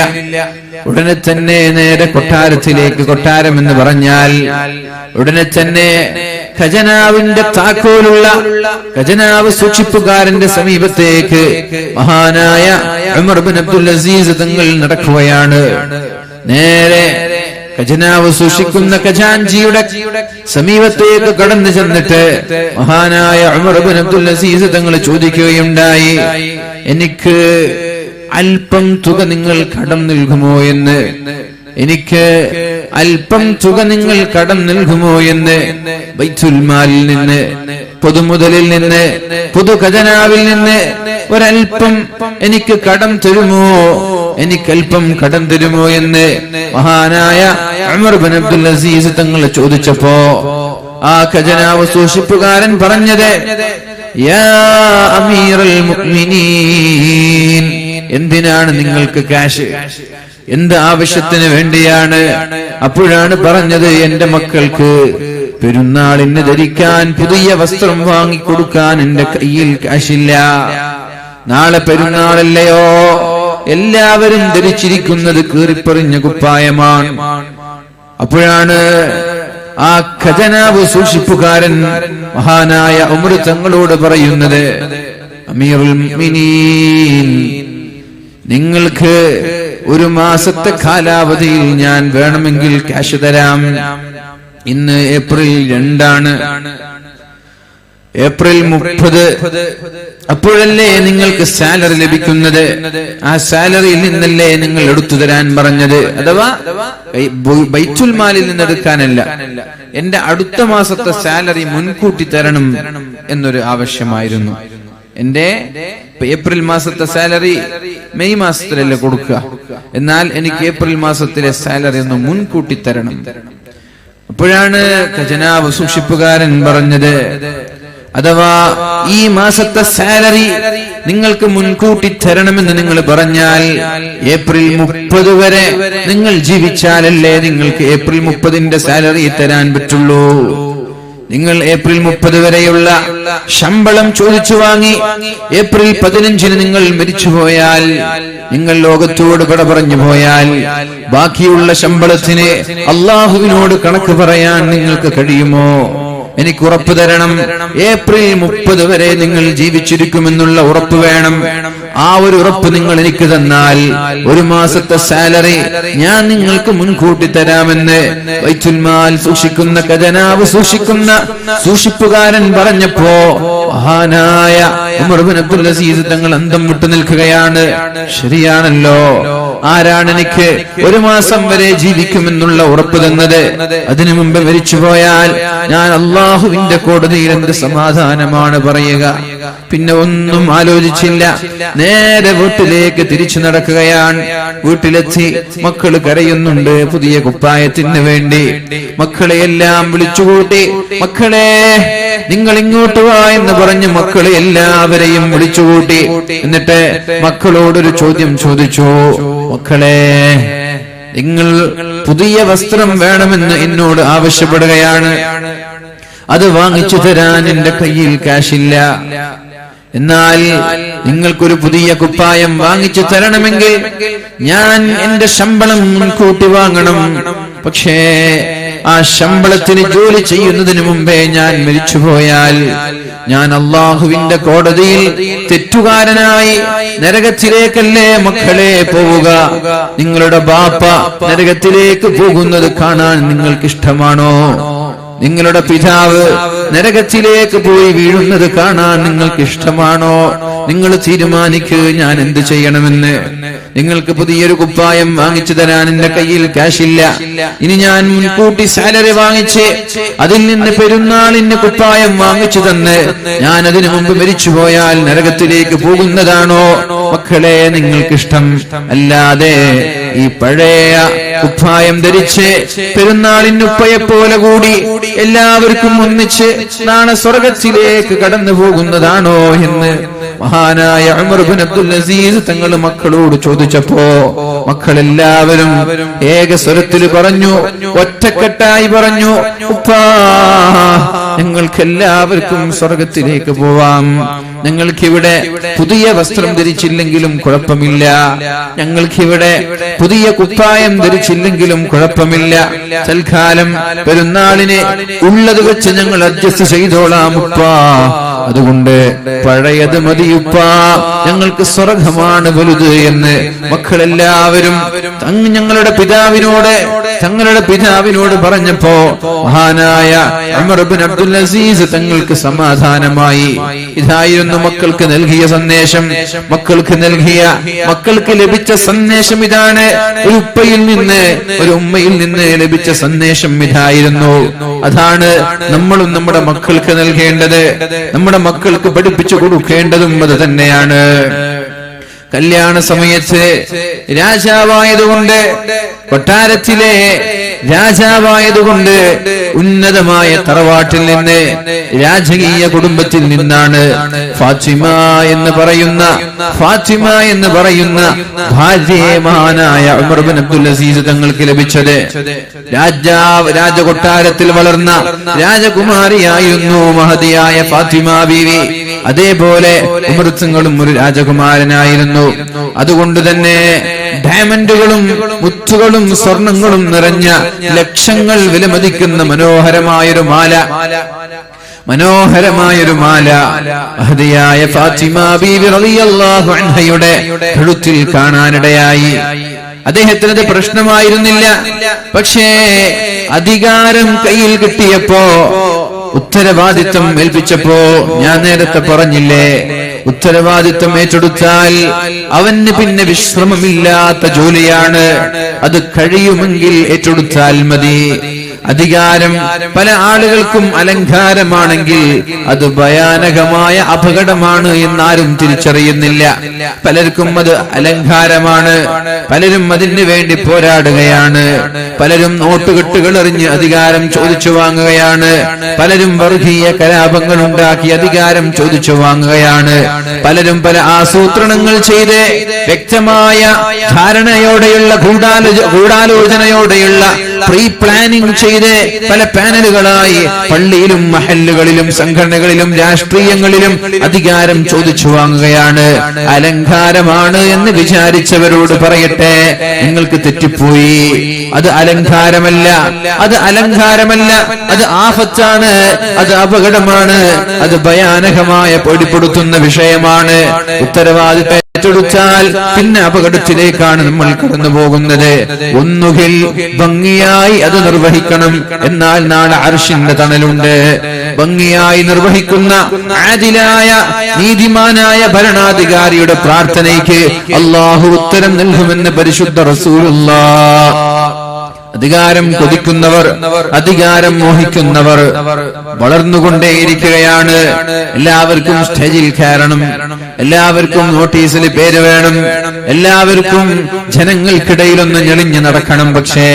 ഉടനെ തന്നെ നേരെ കൊട്ടാരത്തിലേക്ക്, കൊട്ടാരം എന്ന് പറഞ്ഞാൽ ഉടനെ തന്നെ ഖജനാവിന്റെ താക്കോലുള്ള ഖജനാവ് സൂക്ഷിപ്പുകാരന്റെ സമീപത്തേക്ക് മഹാനായ ഉമർ ഇബ്നു അബ്ദുൽ അസീസ് തങ്ങൾ നടക്കുകയാണ്. നേരെ ഖജനാവ് സൂക്ഷിക്കുന്ന ഖജാൻജിയുടെ സമീപത്തേക്ക് കടന്നു ചെന്നിട്ട് മഹാനായ ഉമർ ഇബ്നു അബ്ദുൽ അസീസ് തങ്ങൾ ചോദിക്കുകയുണ്ടായി, എനിക്ക് അല്പം തുക നിങ്ങൾ കടം നൽകുമോ എന്ന്, എനിക്ക് അല്പം തുക നിങ്ങൾ കടം നൽകുമോ എന്ന്. ബൈത്തുൽ മാലിൽ നിന്ന്, പൊതുമുതലിൽ നിന്ന്, പൊതു ഖജനാവിൽ നിന്ന് ഒരൽപ്പം എനിക്ക് കടം തരുമോ, എനിക്കൽപ്പം കടം തരുമോ എന്ന് മഹാനായ ഉമർ ഇബ്നു അബ്ദുൽ അസീസ് തങ്ങൾ ചോദിച്ചപ്പോ ആ ഖജനാവ് സൂക്ഷിപ്പുകാരൻ പറഞ്ഞത്, യാ അമീറുൽ മുഅ്മിനീൻ, എന്തിനാണ് നിങ്ങൾക്ക് കാശ്? എന്ത് ആവശ്യത്തിന് വേണ്ടിയാണ്? അപ്പോഴാണ് പറഞ്ഞത്, എന്റെ മക്കൾക്ക് പെരുന്നാളിന് ധരിക്കാൻ പുതിയ വസ്ത്രം വാങ്ങിക്കൊടുക്കാൻ എന്റെ കയ്യിൽ കാശില്ല. നാളെ പെരുന്നാളല്ലയോ, എല്ലാവരും ധരിച്ചിരിക്കുന്നത് കീറിപ്പറിഞ്ഞ കുപ്പായമാണ്. അപ്പോഴാണ് ആ ഖജനാവ് സൂക്ഷിപ്പുകാരൻ മഹാനായ ഉമർ തങ്ങളോട് പറയുന്നത്, അമീറുൽ മുഅ്മിനീൻ, നിങ്ങൾക്ക് 1 മാസത്തെ കാലാവധിയിൽ ഞാൻ വേണമെങ്കിൽ ക്യാഷ് തരാം. ഇന്ന് ഏപ്രിൽ 2 ഏപ്രിൽ 30. അപ്പോഴല്ലേ നിങ്ങൾക്ക് സാലറി ലഭിക്കുന്നത്? ആ സാലറിയിൽ നിന്നല്ലേ നിങ്ങൾ എടുത്തു തരാൻ പറഞ്ഞത്? അഥവാ ബൈത്തുൽ മാലിൽ നിന്ന് എടുക്കാനല്ല, എന്റെ അടുത്ത മാസത്തെ സാലറി മുൻകൂട്ടി തരണം എന്നൊരു ആവശ്യമായിരുന്നു. എന്റെ ഏപ്രിൽ മാസത്തെ സാലറി മെയ് മാസത്തിലല്ലേ കൊടുക്കുക, എന്നാൽ എനിക്ക് ഏപ്രിൽ മാസത്തിലെ സാലറി ഒന്ന് മുൻകൂട്ടി തരണം. അപ്പോഴാണ് ഖജനാവ് സൂക്ഷിപ്പുകാരൻ പറഞ്ഞത്, അഥവാ ഈ മാസത്തെ സാലറി നിങ്ങൾക്ക് മുൻകൂട്ടി തരണമെന്ന് നിങ്ങൾ പറഞ്ഞാൽ ഏപ്രിൽ 30 വരെ നിങ്ങൾ ജീവിച്ചാലല്ലേ നിങ്ങൾക്ക് ഏപ്രിൽ 30ന്റെ സാലറി തരാൻ പറ്റുള്ളൂ. നിങ്ങൾ ഏപ്രിൽ 30 വരെയുള്ള ശമ്പളം ചോദിച്ചു വാങ്ങി ഏപ്രിൽ 15-ന് നിങ്ങൾ മരിച്ചുപോയാൽ, നിങ്ങൾ ലോകത്തോട് കട പറഞ്ഞു പോയാൽ ബാക്കിയുള്ള ശമ്പളത്തിന് അള്ളാഹുവിനോട് കണക്ക് പറയാൻ നിങ്ങൾക്ക് കഴിയുമോ? എനിക്ക് ഉറപ്പ് തരണം. ഏപ്രിൽ 30 വരെ നിങ്ങൾ ജീവിച്ചിരിക്കുമെന്നുള്ള ഉറപ്പ് വേണം. ആ ഒരു ഉറപ്പ് നിങ്ങൾ എനിക്ക് തന്നാൽ ഒരു മാസത്തെ സാലറി ഞാൻ നിങ്ങൾക്ക് മുൻകൂട്ടി തരാമെന്ന് ബൈത്തുൽ മാൽ സൂക്ഷിക്കുന്ന, ഖജനാവ് സൂക്ഷിക്കുന്ന സൂക്ഷിപ്പുകാരൻ പറഞ്ഞപ്പോ മഹാനായ ഉമർ ഇബ്നു അബ്ദുൽ അസീസ് തങ്ങൾ അന്തം വിട്ടു നിൽക്കുകയാണ്. ശരിയാണല്ലോ, ആരാണ് എനിക്ക് ഒരു മാസം വരെ ജീവിക്കുമെന്നുള്ള ഉറപ്പ് തന്നത്? അതിനു മുമ്പ് മരിച്ചുപോയാൽ ഞാൻ അള്ളാഹുവിന്റെ കോടതിയിൽ എന്ത് സമാധാനമാണ് പറയുക? പിന്നെ ഒന്നും ആലോചിച്ചില്ല, നേരെ വീട്ടിലേക്ക് തിരിച്ചു നടക്കുകയാണ്. വീട്ടിലെത്തി മക്കള് കരയുന്നുണ്ട് പുതിയ കുപ്പായത്തിന് വേണ്ടി. മക്കളെ എല്ലാം വിളിച്ചുകൂട്ടി, മക്കളെ നിങ്ങൾ ഇങ്ങോട്ട് വാ എന്ന് പറഞ്ഞ് മക്കളെ എല്ലാവരെയും വിളിച്ചുകൂട്ടി. എന്നിട്ട് മക്കളോടൊരു ചോദ്യം ചോദിച്ചു, മക്കളെ നിങ്ങൾ പുതിയ വസ്ത്രം വേണമെന്ന് എന്നോട് ആവശ്യപ്പെടുകയാണ്, അത് വാങ്ങിച്ചു തരാൻ എന്റെ കയ്യിൽ കാശില്ല. എന്നാൽ നിങ്ങൾക്കൊരു പുതിയ കുപ്പായം വാങ്ങിച്ചു തരണമെങ്കിൽ ഞാൻ എന്റെ ശമ്പളം മുൻകൂട്ടി വാങ്ങണം. പക്ഷേ ആ ശമ്പളത്തിന് ജോലി ചെയ്യുന്നതിന് മുമ്പേ ഞാൻ മരിച്ചുപോയാൽ ഞാൻ അള്ളാഹുവിന്റെ കോടതിയിൽ തെറ്റുകാരനായി നരകത്തിലേക്കല്ലേ മക്കളെ പോവുക? നിങ്ങളുടെ ബാപ്പ നരകത്തിലേക്ക് പോകുന്നത് കാണാൻ നിങ്ങൾക്ക് ഇഷ്ടമാണോ? നിങ്ങളുടെ പിതാവ് നരകത്തിലേക്ക് പോയി വീഴുന്നത് കാണാൻ നിങ്ങൾക്ക് ഇഷ്ടമാണോ? നിങ്ങൾ തീരുമാനിക്ക് ഞാൻ എന്ത് ചെയ്യണമെന്ന്. നിങ്ങൾക്ക് പുതിയൊരു കുപ്പായം വാങ്ങിച്ചു തരാൻ എന്റെ കയ്യിൽ കാശില്ല. ഇനി ഞാൻ മുൻകൂട്ടി സാലറി വാങ്ങിച്ച് അതിൽ നിന്ന് പെരുന്നാളിന് കുപ്പായം വാങ്ങിച്ചു തന്ന് ഞാൻ അതിനു മുമ്പ് മരിച്ചുപോയാൽ നരകത്തിലേക്ക് പോകുന്നതാണോ മക്കളെ നിങ്ങൾക്കിഷ്ടം? അല്ലാതെ ഈ പഴയ കുപ്പായം ധരിച്ച് പെരുന്നാളിനുപ്പയെ പോലെ കൂടി എല്ലാവർക്കും ഒന്നിച്ച് നാളെ സ്വർഗത്തിലേക്ക് കടന്നു പോകുന്നതാണോ എന്ന് മഹാനായ ഉമർ ഇബ്നു അബ്ദുൽ അസീസ് തങ്ങൾ മക്കളോട് ചോദിച്ചപ്പോ മക്കളെല്ലാവരും ഏക സ്വരത്തിൽ പറഞ്ഞു, ഒറ്റക്കെട്ടായി പറഞ്ഞു, ഉപ്പാ ഞങ്ങൾക്കെല്ലാവർക്കും സ്വർഗത്തിലേക്ക് പോവാം. ഞങ്ങൾക്കിവിടെ പുതിയ വസ്ത്രം ധരിച്ചില്ലെങ്കിലും കുഴപ്പമില്ല, ഞങ്ങൾക്കിവിടെ പുതിയ കുപ്പായം ധരിച്ചില്ലെങ്കിലും കുഴപ്പമില്ല, തൽക്കാലം പെരുന്നാളിന് ഉള്ളത് വെച്ച് ഞങ്ങൾ അഡ്ജസ്റ്റ് ചെയ്തോളാം ഉപ്പാ. അതുകൊണ്ട് പഴയത് മതിയുപ്പാ, ഞങ്ങൾക്ക് സ്വർഗമാണ് വലുത് എന്ന് മക്കളെല്ലാവരും തങ്ങളുടെ പിതാവിനോട് പറഞ്ഞപ്പോ മഹാനായ ഉമർ ഇബ്നു അബ്ദുൽ അസീസ് തങ്ങൾക്ക് സമാധാനമായി. ഇതായിരുന്നു മക്കൾക്ക് നൽകിയ സന്ദേശം. മക്കൾക്ക് ലഭിച്ച സന്ദേശം ഇതാണ്. ഒരു ഉപ്പയിൽ നിന്ന് ഒരു ഉമ്മയിൽ നിന്ന് ലഭിച്ച സന്ദേശം ഇതായിരുന്നു. അതാണ് നമ്മളും നമ്മുടെ മക്കൾക്ക് നൽകേണ്ടത്, നമ്മുടെ മക്കൾക്ക് പഠിപ്പിച്ചു കൊടുക്കേണ്ടതും അത് തന്നെയാണ്. കല്യാണ സമയത്ത് രാജാവായതുകൊണ്ട്, കൊട്ടാരത്തിലെ രാജാവായതുകൊണ്ട്, ഉന്നതമായ തറവാട്ടിൽ നിന്ന്, രാജകീയ കുടുംബത്തിൽ നിന്നാണ് ഫാത്തിമ എന്ന് പറയുന്ന ഭാര്യയെ മഹാനായ ഉമർ ഇബ്നു അബ്ദുൽ അസീസ് തങ്ങൾക്ക് ലഭിച്ചത്. രാജകൊട്ടാരത്തിൽ വളർന്ന രാജകുമാരിയായിരുന്നു മഹദിയായ ഫാത്തിമ ബീവി. അതേപോലെ ഉമർ തങ്ങളും ഒരു രാജകുമാരനായിരുന്നു. അതുകൊണ്ട് തന്നെ ഡയമണ്ടുകളും മുത്തുകളും സ്വർണങ്ങളും നിറഞ്ഞ ലക്ഷങ്ങൾ വിലമതിക്കുന്ന മനോഹരമായൊരു മാല മഹദിയായ ഫാത്തിമ ബീവി റളിയല്ലാഹു അൻഹയുടെ കഴുത്തിൽ കാണാനിടയായി. അദ്ദേഹത്തിന് അത് പ്രശ്നമായിരുന്നില്ല. പക്ഷേ അധികാരം കയ്യിൽ കിട്ടിയപ്പോ, ഉത്തരവാദിത്വം ഏൽപ്പിച്ചപ്പോ, ഞാൻ നേരത്തെ പറഞ്ഞില്ലേ, ഉത്തരവാദിത്വം ഏറ്റെടുത്താൽ അവന് പിന്നെ വിശ്രമമില്ലാത്ത ജോലിയാണ്. അത് കഴിയുമെങ്കിൽ ഏറ്റെടുത്താൽ മതി. അധികാരം പല ആളുകൾക്കും അലങ്കാരമാണെങ്കിൽ അത് ഭയാനകമായ അപകടമാണ് എന്നാരും തിരിച്ചറിയുന്നില്ല. പലർക്കും അത് അലങ്കാരമാണ്, പലരും അതിനു വേണ്ടി പോരാടുകയാണ്, പലരും നോട്ടുകെട്ടുകൾ എറിഞ്ഞ് അധികാരം ചോദിച്ചു വാങ്ങുകയാണ്, പലരും വർഗീയ കലാപങ്ങൾ ഉണ്ടാക്കി അധികാരം ചോദിച്ചു വാങ്ങുകയാണ്, പലരും പല ആസൂത്രണങ്ങൾ ചെയ്ത് വ്യക്തമായ ധാരണയോടെയുള്ള ഗൂഢാലോചനയോടെയുള്ള പ്രീ പ്ലാനിംഗ് ചെയ്ത് പല പാനലുകളായി പള്ളിയിലും മഹല്ലുകളിലും സംഘടനകളിലും രാഷ്ട്രീയങ്ങളിലും അധികാരം ചോദിച്ചു വാങ്ങുകയാണ്. അലങ്കാരമാണ് എന്ന് വിചാരിച്ചവരോട് പറയട്ടെ, നിങ്ങൾക്ക് തെറ്റിപ്പോയി. അത് അലങ്കാരമല്ല, അത് അലങ്കാരമല്ല, അത് ആഫത്താണ്, അത് അപകടമാണ്, അത് ഭയാനകമായ പൊടിപ്പെടുത്തുന്ന വിഷയമാണ്. ഉത്തരവാദിത്തം ഏറ്റെടുത്താൽ പിന്നെ അപകടത്തിലേക്കാണ് നമ്മൾ കടന്നു പോകുന്നത്. ഒന്നുകിൽ ഭംഗിയായി അത് നിർവഹിക്കണം, എന്നാൽ നാളെ അർശിന്റെ തണലുണ്ട്. ഭംഗിയായി നിർവഹിക്കുന്ന ആദിലായ നീതിമാനായ ഭരണാധികാരിയുടെ പ്രാർത്ഥനയ്ക്ക് അല്ലാഹു ഉത്തരം നൽകുമെന്ന് പരിശുദ്ധ റസൂലുള്ളാഹ്. അധികാരം കൊതിക്കുന്നവർ, അധികാരം മോഹിക്കുന്നവർ വളർന്നുകൊണ്ടേയിരിക്കുകയാണ്. എല്ലാവർക്കും സ്റ്റേജിൽ കയറണം, എല്ലാവർക്കും നോട്ടീസിൽ പേര് വേണം, എല്ലാവർക്കും ജനങ്ങൾക്കിടയിലൊന്ന് ഞെളിഞ്ഞു നടക്കണം. പക്ഷേ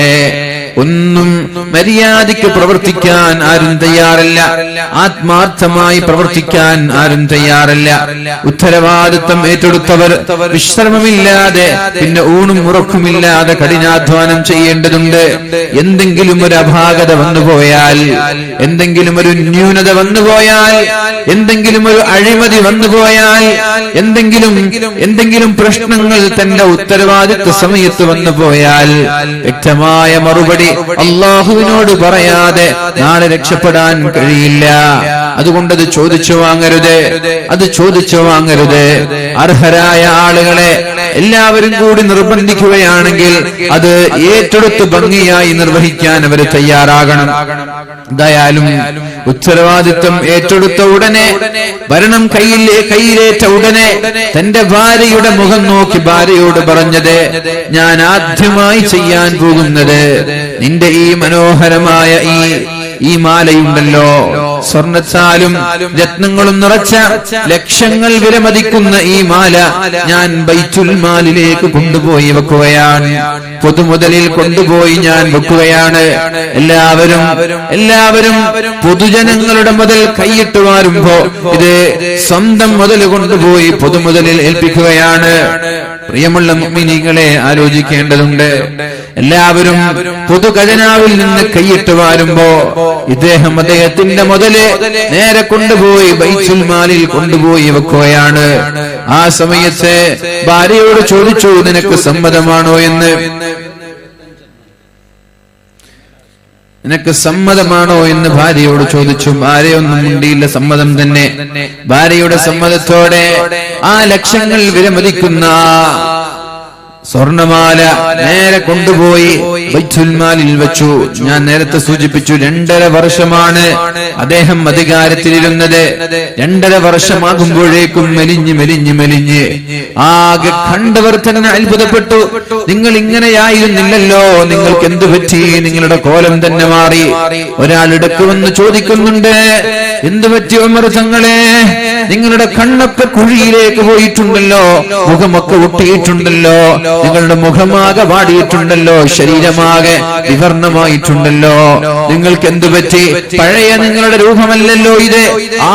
ഒന്നും മര്യാദയ്ക്ക് പ്രവർത്തിക്കാൻ ആരും തയ്യാറല്ല, ആത്മാർത്ഥമായി പ്രവർത്തിക്കാൻ ആരും തയ്യാറല്ല. ഉത്തരവാദിത്തം ഏറ്റെടുത്തവർ വിശ്രമമില്ലാതെ പിന്നെ ഊണും ഉറക്കുമില്ലാതെ കഠിനാധ്വാനം ചെയ്യേണ്ടതുണ്ട്. എന്തെങ്കിലും ഒരു അപാകത വന്നുപോയാൽ, എന്തെങ്കിലും ഒരു ന്യൂനത വന്നുപോയാൽ, എന്തെങ്കിലും ഒരു അഴിമതി വന്നുപോയാൽ, എന്തെങ്കിലും പ്രശ്നങ്ങൾ തന്റെ ഉത്തരവാദിത്വ സമയത്ത് വന്നുപോയാൽ വ്യക്തമായ മറുപടി അള്ളാഹുവിനോട് പറയാതെ നാളെ രക്ഷപ്പെടാൻ കഴിയില്ല. അതുകൊണ്ടത് ചോദിച്ചു വാങ്ങരുത്, അത് ചോദിച്ചു വാങ്ങരുത്. അർഹരായ ആളുകളെ എല്ലാവരും കൂടി നിർബന്ധിക്കുകയാണെങ്കിൽ അത് ഏറ്റെടുത്ത് ഭംഗിയായി നിർവഹിക്കാൻ അവർ തയ്യാറാകണം. എന്തായാലും ഉത്തരവാദിത്വം ഏറ്റെടുത്ത ഉടനെ, ഭരണം കയ്യിലേറ്റ ഉടനെ തന്റെ ഭാര്യയുടെ മുഖം നോക്കി ഭാര്യയോട് പറഞ്ഞത്, ഞാൻ ആദ്യമായി ചെയ്യാൻ പോകുന്നത് നിന്റെ ഈ മനോഹരമായ ഈ മാലയുണ്ടല്ലോ, സ്വർണത്താലും രത്നങ്ങളും നിറച്ച ലക്ഷങ്ങൾ വിലമതിക്കുന്ന ഈ മാല ഞാൻ ബൈത്തുൽ മാലിലേക്ക് കൊണ്ടുപോയി വെക്കുകയാണ്, പൊതുമുതലിൽ കൊണ്ടുപോയി ഞാൻ വെക്കുകയാണ്. എല്ലാവരും പൊതുജനങ്ങളുടെ മുതൽ കൈയിട്ട് വാരുമ്പോ ഇത് സ്വന്തം മുതൽ കൊണ്ടുപോയി പൊതുമുതലിൽ ഏൽപ്പിക്കുകയാണ്. പ്രിയമുള്ള മുഅ്മിനീങ്ങളെ, ആലോചിക്കേണ്ടതുണ്ട്. എല്ലാവരും പൊതു ഖജനാവിൽ നിന്ന് കൈയിട്ട് വാരുമ്പോ അദ്ദേഹത്തിന്റെ മുതല് നേരെ കൊണ്ടുപോയി ബൈത്തുൽ മാലിൽ കൊണ്ടുപോയി വെക്കുകയാണ്. ആ സമയത്ത് ഭാര്യയോട് ചോദിച്ചു, നിനക്ക് സമ്മതമാണോ എന്ന്? നിനക്ക് സമ്മതമാണോ എന്ന് ഭാര്യയോട് ചോദിച്ചു. ഭാര്യയൊന്നും മിണ്ടിയില്ല, സമ്മതം തന്നെ. ഭാര്യയുടെ സമ്മതത്തോടെ ആ ലക്ഷങ്ങൾ വിലമതിക്കുന്ന സ്വർണമാല നേരെ കൊണ്ടുപോയി ബൈത്തുൽ മാലിൽ വെച്ചു. ഞാൻ നേരത്തെ സൂചിപ്പിച്ചു, 2.5 വർഷമാണ് അദ്ദേഹം അധികാരത്തിലിരുന്നത്. 2.5 വർഷമാകുമ്പോഴേക്കും മെലിഞ്ഞ് ആകെ കണ്ടവർ തന്നെ അത്ഭുതപ്പെട്ടു. നിങ്ങൾ ഇങ്ങനെയായിരുന്നില്ലല്ലോ, നിങ്ങൾക്ക് എന്തു പറ്റി? നിങ്ങളുടെ കോലം തന്നെ മാറി. ഒരാൾ ഇടയ്ക്ക് വന്ന് ചോദിക്കുന്നുണ്ട്, എന്തു പറ്റി ഉമർ തങ്ങളെ? നിങ്ങളുടെ കണ്ണൊക്കെ കുഴിയിലേക്ക് പോയിട്ടുണ്ടല്ലോ, മുഖമൊക്കെ ഒട്ടിയിട്ടുണ്ടല്ലോ, നിങ്ങളുടെ മുഖമാകെ വാടിയിട്ടുണ്ടല്ലോ, ശരീരമാകെ വിവർണമായിട്ടുണ്ടല്ലോ, നിങ്ങൾക്ക് എന്തു പറ്റി? പഴയ നിങ്ങളുടെ രൂപമല്ലല്ലോ ഇത്,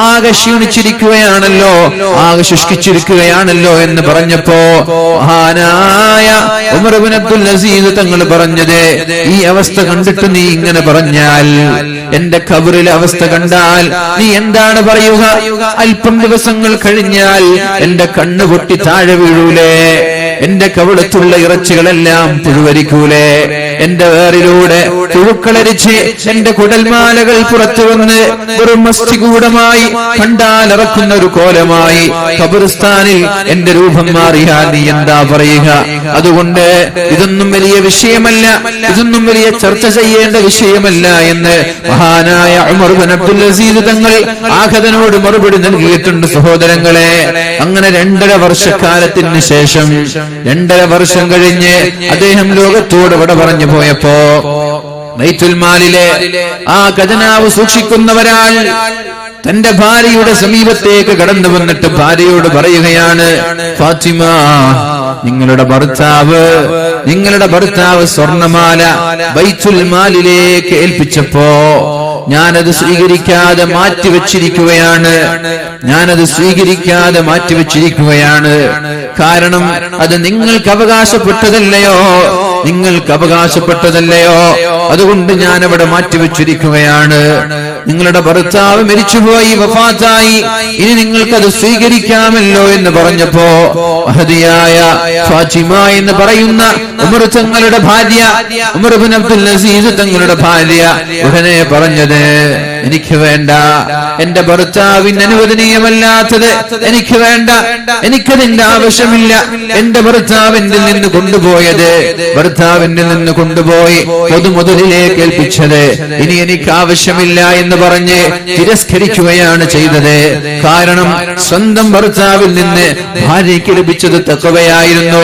ആകെ ക്ഷീണിച്ചിരിക്കുകയാണല്ലോ, ആകെ ശുഷ്കിച്ചിരിക്കുകയാണല്ലോ എന്ന് പറഞ്ഞപ്പോ മഹാനായ ഉമർ ഇബ്നു അബ്ദുൽ അസീസ് തങ്ങൾ പറഞ്ഞത്, ഈ അവസ്ഥ കണ്ടിട്ട് നീ ഇങ്ങനെ പറഞ്ഞാൽ, എന്റെ ഖബറിലെ അവസ്ഥ കണ്ടാൽ നീ എന്താണ് പറയുക? അല്പം ദിവസങ്ങൾ കഴിഞ്ഞാൽ എന്റെ കണ്ണ് പൊട്ടി താഴെ വീഴൂലേ? എന്റെ കവിളത്തുള്ള ഇറച്ചികളെല്ലാം പുഴുവരിക്കൂലേ? എന്റെ വേറിലൂടെ പുഴുക്കളരിച്ച് എന്റെ കുടൽമാലകൾ പുറത്തു വന്ന് ഒരു മസ്തികൂടമായി കണ്ടാലിറക്കുന്ന ഒരു കോലമായി ഖബർസ്ഥാനിൽ എന്റെ രൂപം മാറിയാൽ നീ എന്താ പറയുക? അതുകൊണ്ട് ഇതൊന്നും വലിയ വിഷയമല്ല, ഇതൊന്നും വലിയ ചർച്ച ചെയ്യേണ്ട വിഷയമല്ല എന്ന് മഹാനായ ഉമർ ഇബ്നു അബ്ദുൽ അസീസ് തങ്ങൾ ആഖദനോട് മറുപടി നൽകിയിട്ടുണ്ട്. സഹോദരങ്ങളെ, അങ്ങനെ 2.5 വർഷക്കാലത്തിന് ശേഷം, 2.5 വർഷം കഴിഞ്ഞ് അദ്ദേഹം ലോകത്തോട് വിട പറഞ്ഞു പോയപ്പോ ബൈത്തുൽ മാലിലെ ആ ഖജനാവ് സൂക്ഷിക്കുന്നവരാൾ തന്റെ ഭാര്യയുടെ സമീപത്തേക്ക് കടന്നു വന്നിട്ട് ഭാര്യയോട് പറയുകയാണ്, ഫാത്തിമ, നിങ്ങളുടെ ഭർത്താവ് സ്വർണമാല ബൈത്തുൽ മാലിലേക്ക് ഏൽപ്പിച്ചപ്പോ ഞാനത് സ്വീകരിക്കാതെ മാറ്റിവെച്ചിരിക്കുകയാണ്. കാരണം അത് നിങ്ങൾക്ക് അവകാശപ്പെട്ടതല്ലയോ, അതുകൊണ്ട് ഞാൻ അവിടെ മാറ്റിവെച്ചിരിക്കുകയാണ്. നിങ്ങളുടെ ഭർത്താവ് മരിച്ചുപോയി, വഫാത്തായി, ഇനി നിങ്ങൾക്കത് സ്വീകരിക്കാമല്ലോ എന്ന് പറഞ്ഞപ്പോ മഹദിയായ ഫാത്തിമ എന്ന് പറയുന്ന ഉമർ തങ്ങളുടെ ഭാര്യ, ഉമർ ഇബ്നു അബ്ദുൽ അസീസ് തങ്ങളുടെ ഭാര്യ ഉടനെ പറഞ്ഞത്, എനിക്ക് വേണ്ട, എന്റെ ഭർത്താവിന് അനുവദനീയമല്ലാത്തത് എനിക്ക് വേണ്ട, എനിക്കതിന്റെ ആവശ്യമില്ല. എന്റെ ഭർത്താവിന്റെ നിന്ന് കൊണ്ടുപോയി പൊതുമുതലിലേക്ക് ഏൽപ്പിച്ചത് ഇനി എനിക്ക് ആവശ്യമില്ല എന്ന് പറഞ്ഞ് തിരസ്കരിക്കുകയാണ് ചെയ്തത്. കാരണം സ്വന്തം ഭർത്താവിൽ നിന്ന് ഭാര്യയ്ക്ക് ലഭിച്ചത് തഖ്വയായിരുന്നു,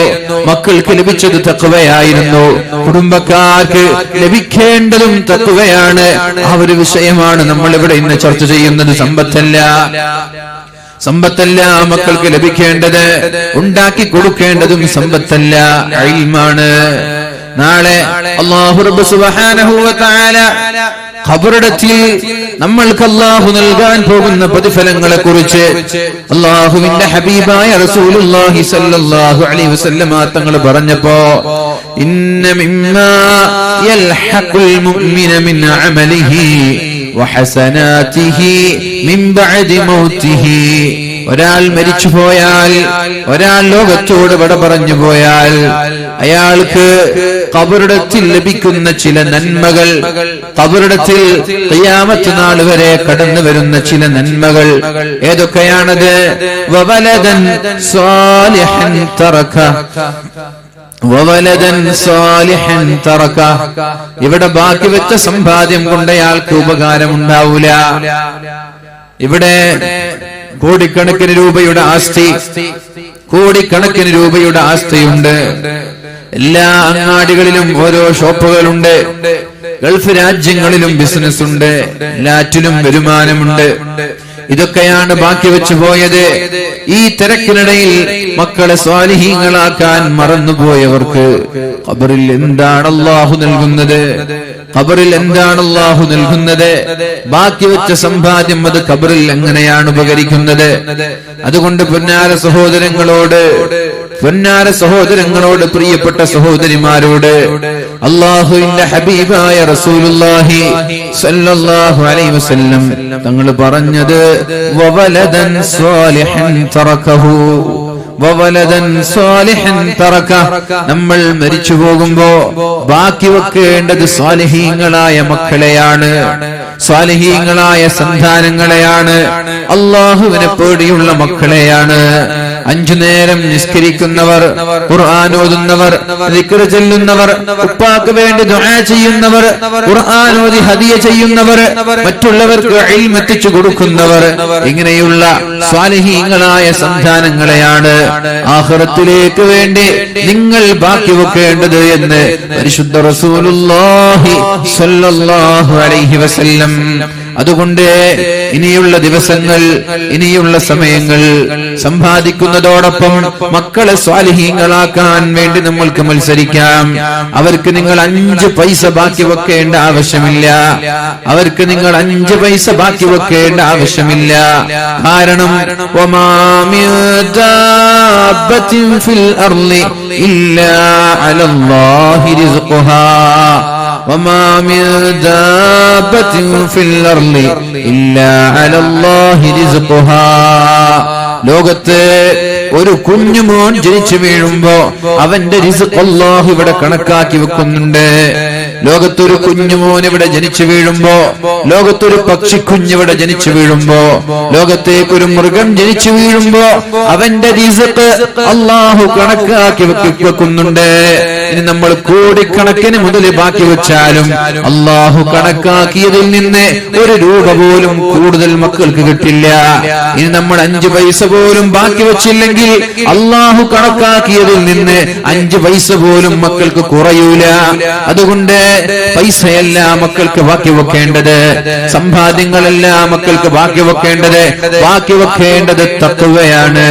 മക്കൾക്ക് ലഭിച്ചത് തഖ്വയായിരുന്നു, കുടുംബക്കാർക്ക് ലഭിക്കേണ്ടതും തഖ്വയാണ്. ആ ഒരു വിഷയമാണ് നമ്മൾ ഇവിടെ ഇന്ന് ചർച്ച ചെയ്യുന്നത്. സമ്പത്തല്ല മക്കൾക്ക് ലഭിക്കേണ്ടത്, ഉണ്ടാക്കി കൊടുക്കേണ്ടതും സമ്പത്തല്ല, ഇൽമാണ്. നാളെ അല്ലാഹു റബ്ബ് സുബ്ഹാനഹു വ തആല ഖബറിടത്തിൽ നമ്മൾക്ക് അല്ലാഹു നൽകാൻ പോകുന്ന പ്രതിഫലങ്ങളെ കുറിച്ച് അല്ലാഹുവിന്റെ ഹബീബായ റസൂലുള്ളാഹി സ്വല്ലല്ലാഹു അലൈഹി വസല്ലം തങ്ങൾ പറഞ്ഞപ്പോ, ഇന്ന മിമ്മാ യൽഹഖുൽ മുഅ്മിന മിൻ അമലിഹി വഹസനാതിഹി മിൻ ബഅദി മൗതിഹി. ഒരാൾ മരിച്ചുപോയാൽ, ഒരാൾ ലോകത്തോട് വിട പറഞ്ഞു പോയാൽ, അയാൾക്ക് ഖബറിടത്തിൽ ലഭിക്കുന്ന ചില നന്മകൾ, ഖബറിടത്തിൽ ഖിയാമത്ത് നാൾ വരെ കടന്നു വരുന്ന ചില നന്മകൾ ഏതൊക്കെയാണത്? വവലദൻ സാലിഹൻ തറക, ഇവിടെ ബാക്കി വെച്ച സമ്പാദ്യം കൊണ്ട് അയാൾക്ക് ഉപകാരമുണ്ടാവൂല. ഇവിടെ കോടിക്കണക്കിന് രൂപയുടെ ആസ്തിയുണ്ട്. എല്ലാ അങ്ങാടികളിലും ഓരോ ഷോപ്പുകളുണ്ട്. ഗൾഫ് രാജ്യങ്ങളിലും ബിസിനസ് ഉണ്ട്. എല്ലാറ്റിലും വരുമാനമുണ്ട്. ഇതൊക്കെയാണ് ബാക്കി വെച്ചു പോയത്. ഈ തിരക്കിനിടയിൽ മക്കളെ സ്വാലിഹീങ്ങളാക്കാൻ മറന്നുപോയവർക്ക് ഖബറിൽ എന്താണ് അല്ലാഹു നൽകുന്നത്? ബാക്കി വെച്ച സമ്പാദ്യം അത് ഖബറിൽ എങ്ങനെയാണ് ഉപകരിക്കുന്നത്? അതുകൊണ്ട് പൊന്നാര സഹോദരങ്ങളോട് പ്രിയപ്പെട്ട സഹോദരിമാരോട് അല്ലാഹുവിന്റെ ഹബീബായ റസൂലുള്ളാഹി സ്വല്ലല്ലാഹു അലൈഹി വസല്ലം തങ്ങൾ പറഞ്ഞത്, വവലദൻ സ്വാലിഹൻ തറകഹു, നമ്മൾ മരിച്ചു പോകുമ്പോ ബാക്കി വെക്കേണ്ടത് സ്വാലിഹീങ്ങളായ മക്കളെയാണ്, സ്വാലിഹീങ്ങളായ സന്താനങ്ങളെയാണ്, അല്ലാഹുവിനെ പേടിയുള്ള മക്കളെയാണ്. 5 നേരം നിസ്കരിക്കുന്നവർ, ഖുർആൻ ഓതുന്നവർ, ദിക്ർ ചൊല്ലുന്നവർ, ഉപ്പാക്ക് വേണ്ടി ദുആ ചെയ്യുന്നവർ, ഖുർആൻ ഓതി ഹദിയ ചെയ്യുന്നവർ, മറ്റുള്ളവർക്ക് ഇൽമ് എത്തിച്ചു കൊടുക്കുന്നവർ, ഇങ്ങനെയുള്ള സ്വാലിഹീങ്ങളായ സന്താനങ്ങളെയാണ് ആഖിറത്തിലേക്ക് വേണ്ടി നിങ്ങൾ ബാക്കി വെക്കേണ്ടത് എന്ന് പരിശുദ്ധ റസൂലുള്ളാഹി സ്വല്ലല്ലാഹു അലൈഹി വസല്ലം. അതുകൊണ്ട് ഇനിയുള്ള ദിവസങ്ങൾ, ഇനിയുള്ള സമയങ്ങൾ സമ്പാദിക്കുന്നതോടൊപ്പം മക്കളെ സ്വാലിഹീങ്ങളാക്കാൻ വേണ്ടി നമ്മൾക്ക് മത്സരിക്കാം. അവർക്ക് നിങ്ങൾ 5 പൈസ ബാക്കി വെക്കേണ്ട ആവശ്യമില്ല. കാരണം വമാ മിൻ ദാബത്തിൻ ഫിൽ അർളി ഇല്ലാ അലല്ലാഹി റിസ്ഖുഹാ, വമാ മിൻ ദാബത്തിൻ ഫിൽ അർളി ഇല്ലാ അലല്ലാഹി റിസ്ഖുഹാ. ലോകത്ത് ഒരു കുഞ്ഞുമോൻ ജനിച്ചു വീഴുമ്പോ അവന്റെ റിസ്ഖ് അല്ലാഹു ഇവിടെ കണക്കാക്കി വെക്കുന്നുണ്ട്. ലോകത്തൊരു കുഞ്ഞുമോൻ ഇവിടെ ജനിച്ചു വീഴുമ്പോ, ലോകത്തൊരു പക്ഷിക്കുഞ്ഞിവിടെ ജനിച്ചു വീഴുമ്പോ, ലോകത്തേക്കൊരു മൃഗം ജനിച്ചു വീഴുമ്പോ അവന്റെ റിസ്ഖ് അല്ലാഹു കണക്കാക്കി വെക്കുന്നുണ്ട്. ഇനി നമ്മൾ കോടിക്കണക്കിന് മുതൽ ബാക്കി വെച്ചാലും അല്ലാഹു കണക്കാക്കിയതിൽ നിന്ന് 1 രൂപ പോലും കൂടുതൽ മക്കൾക്ക് കിട്ടില്ല. ഇനി നമ്മൾ 5 പൈസ പോലും ബാക്കി വെച്ചില്ലെങ്കിൽ അല്ലാഹു കണക്കാക്കിയതിൽ നിന്ന് 5 പൈസ പോലും മക്കൾക്ക് കുറയൂല. അതുകൊണ്ട് പൈസയല്ല മക്കൾക്ക് ബാക്കി വെക്കേണ്ടത്, സമ്പാദ്യങ്ങളല്ല മക്കൾക്ക് ബാക്കി വെക്കേണ്ടത് തഖ്വയാണ്,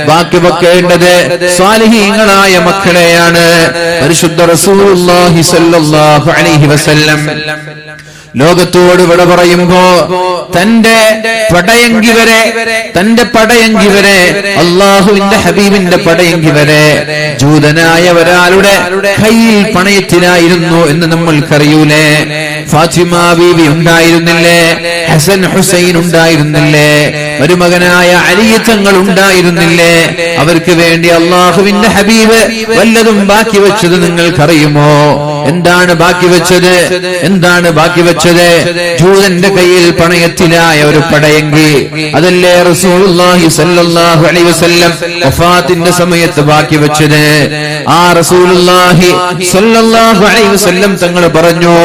ബാക്കി വെക്കേണ്ടത് സ്വാലിഹീങ്ങളായ മക്കളെയാണ്. പരിശുദ്ധ റസൂലുള്ളാഹി സ്വല്ലല്ലാഹു അലൈഹി വസല്ലം ലോകത്തോട് വിട പറയുമ്പോ തന്റെ പടയങ്കി വരെ അള്ളാഹുവിന്റെ ഹബീബിന്റെ പടയങ്കി വരെ ജൂതനായ ഒരാളുടെ കയ്യിൽ പണയത്തിലായിരുന്നു എന്ന് നമ്മൾക്കറിയൂലേ? ഫാത്തിമ ബീവി ഉണ്ടായിരുന്നില്ലേ? ഹസൻ ഹുസൈൻ ഉണ്ടായിരുന്നില്ലേ? മരുമകനായ അലി തങ്ങൾ ഉണ്ടായിരുന്നില്ലേ? അവർക്ക് വേണ്ടി അള്ളാഹുവിന്റെ ഹബീബ് വല്ലതും ബാക്കി വെച്ചത് നിങ്ങൾക്കറിയുമോ? എന്താണ് ബാക്കി വെച്ചത്? ജൂതന്റെ കയ്യിൽ പണയത്തിലായ ഒരു പടയങ്കി. അതല്ലേ റസൂലുള്ളാഹി സ്വല്ലല്ലാഹു അലൈഹി വസല്ലം വഫാത്തിന്റെ സമയത്ത് ബാക്കി വെച്ചത്. ആ റസൂലുള്ളാഹി സ്വല്ലല്ലാഹു അലൈഹി വസല്ലം തങ്ങൾ പറഞ്ഞു,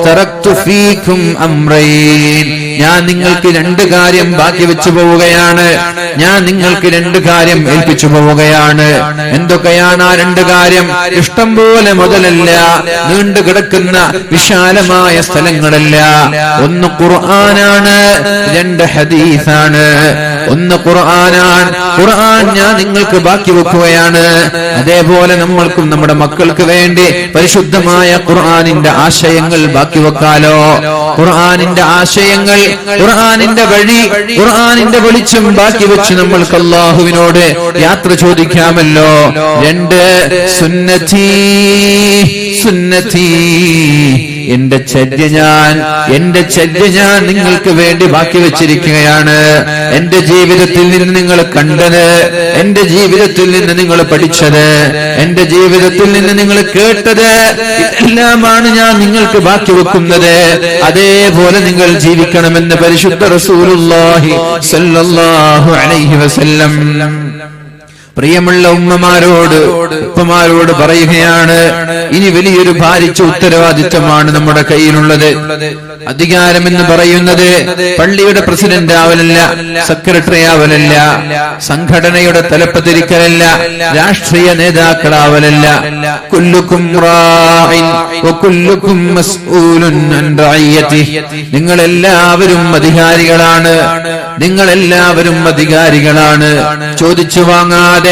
തറക്തു ഫീകും അംറൈൻ, ഞാൻ നിങ്ങൾക്ക് രണ്ട് കാര്യം ബാക്കി വെച്ചു പോവുകയാണ്, ഞാൻ നിങ്ങൾക്ക് രണ്ട് കാര്യം ഏൽപ്പിച്ചു പോവുകയാണ്. എന്തൊക്കെയാണ് ആ രണ്ട് കാര്യം? ഇഷ്ടം പോലെ മുതലല്ല, നീണ്ടു കിടക്കുന്ന വിശാലമായ സ്ഥലങ്ങളല്ല. ഒന്ന് ഖുർആനാണ്, രണ്ട് ഹദീസാണ്. ഒന്ന് ഖുർആൻ ഞാൻ നിങ്ങൾക്ക് ബാക്കി വെക്കുകയാണ്. അതേപോലെ നമ്മൾക്കും നമ്മുടെ മക്കൾക്ക് വേണ്ടി പരിശുദ്ധമായ ഖുർആനിന്റെ ആശയങ്ങൾ ബാക്കി വെക്കാലോ. ഖുർആനിന്റെ ആശയങ്ങൾ, ഖുർആനിന്റെ വഴി, ഖുർആനിന്റെ വെളിച്ചം ബാക്കി വെച്ച് നമ്മൾക്ക് അല്ലാഹുവിനോട് യാത്ര ചോദിക്കാമല്ലോ. രണ്ട്, സുന്നതി, എന്റെ ചര്യ ഞാൻ നിങ്ങൾക്ക് വേണ്ടി ബാക്കി വെച്ചിരിക്കുകയാണ്. എന്റെ ജീവിതത്തിൽ നിന്ന് നിങ്ങൾ കണ്ടത്, എന്റെ ജീവിതത്തിൽ നിന്ന് നിങ്ങൾ പഠിച്ചത്, എന്റെ ജീവിതത്തിൽ നിന്ന് നിങ്ങൾ കേട്ടത്, ഇതെല്ലാമാണ് ഞാൻ നിങ്ങൾക്ക് ബാക്കി വെക്കുന്നത്. അതേപോലെ നിങ്ങൾ ജീവിക്കണമെന്ന് പരിശുദ്ധ റസൂലുള്ളാഹി സ്വല്ലല്ലാഹു അലൈഹി വസല്ലം പ്രിയമുള്ള ഉപ്പമാരോട് പറയുകയാണ്, ഇനി വലിയൊരു ഭാരിച്ച ഉത്തരവാദിത്വമാണ് നമ്മുടെ കയ്യിലുള്ളത്. അധികാരം എന്ന് പറയുന്നത് പള്ളിയുടെ പ്രസിഡന്റ് ആവലല്ല, സെക്രട്ടറി ആവലല്ല, സംഘടനയുടെ തലപ്പത്തിരിക്കലല്ല, രാഷ്ട്രീയ നേതാക്കളാവലല്ല. കുല്ലുക്കും റാഇൻ വകുല്ലുക്കും മസ്ഊലുൻ അൻ റഅയ്യതിഹി, നിങ്ങളെല്ലാവരും അധികാരികളാണ്. ചോദിച്ചു വാങ്ങാതെ,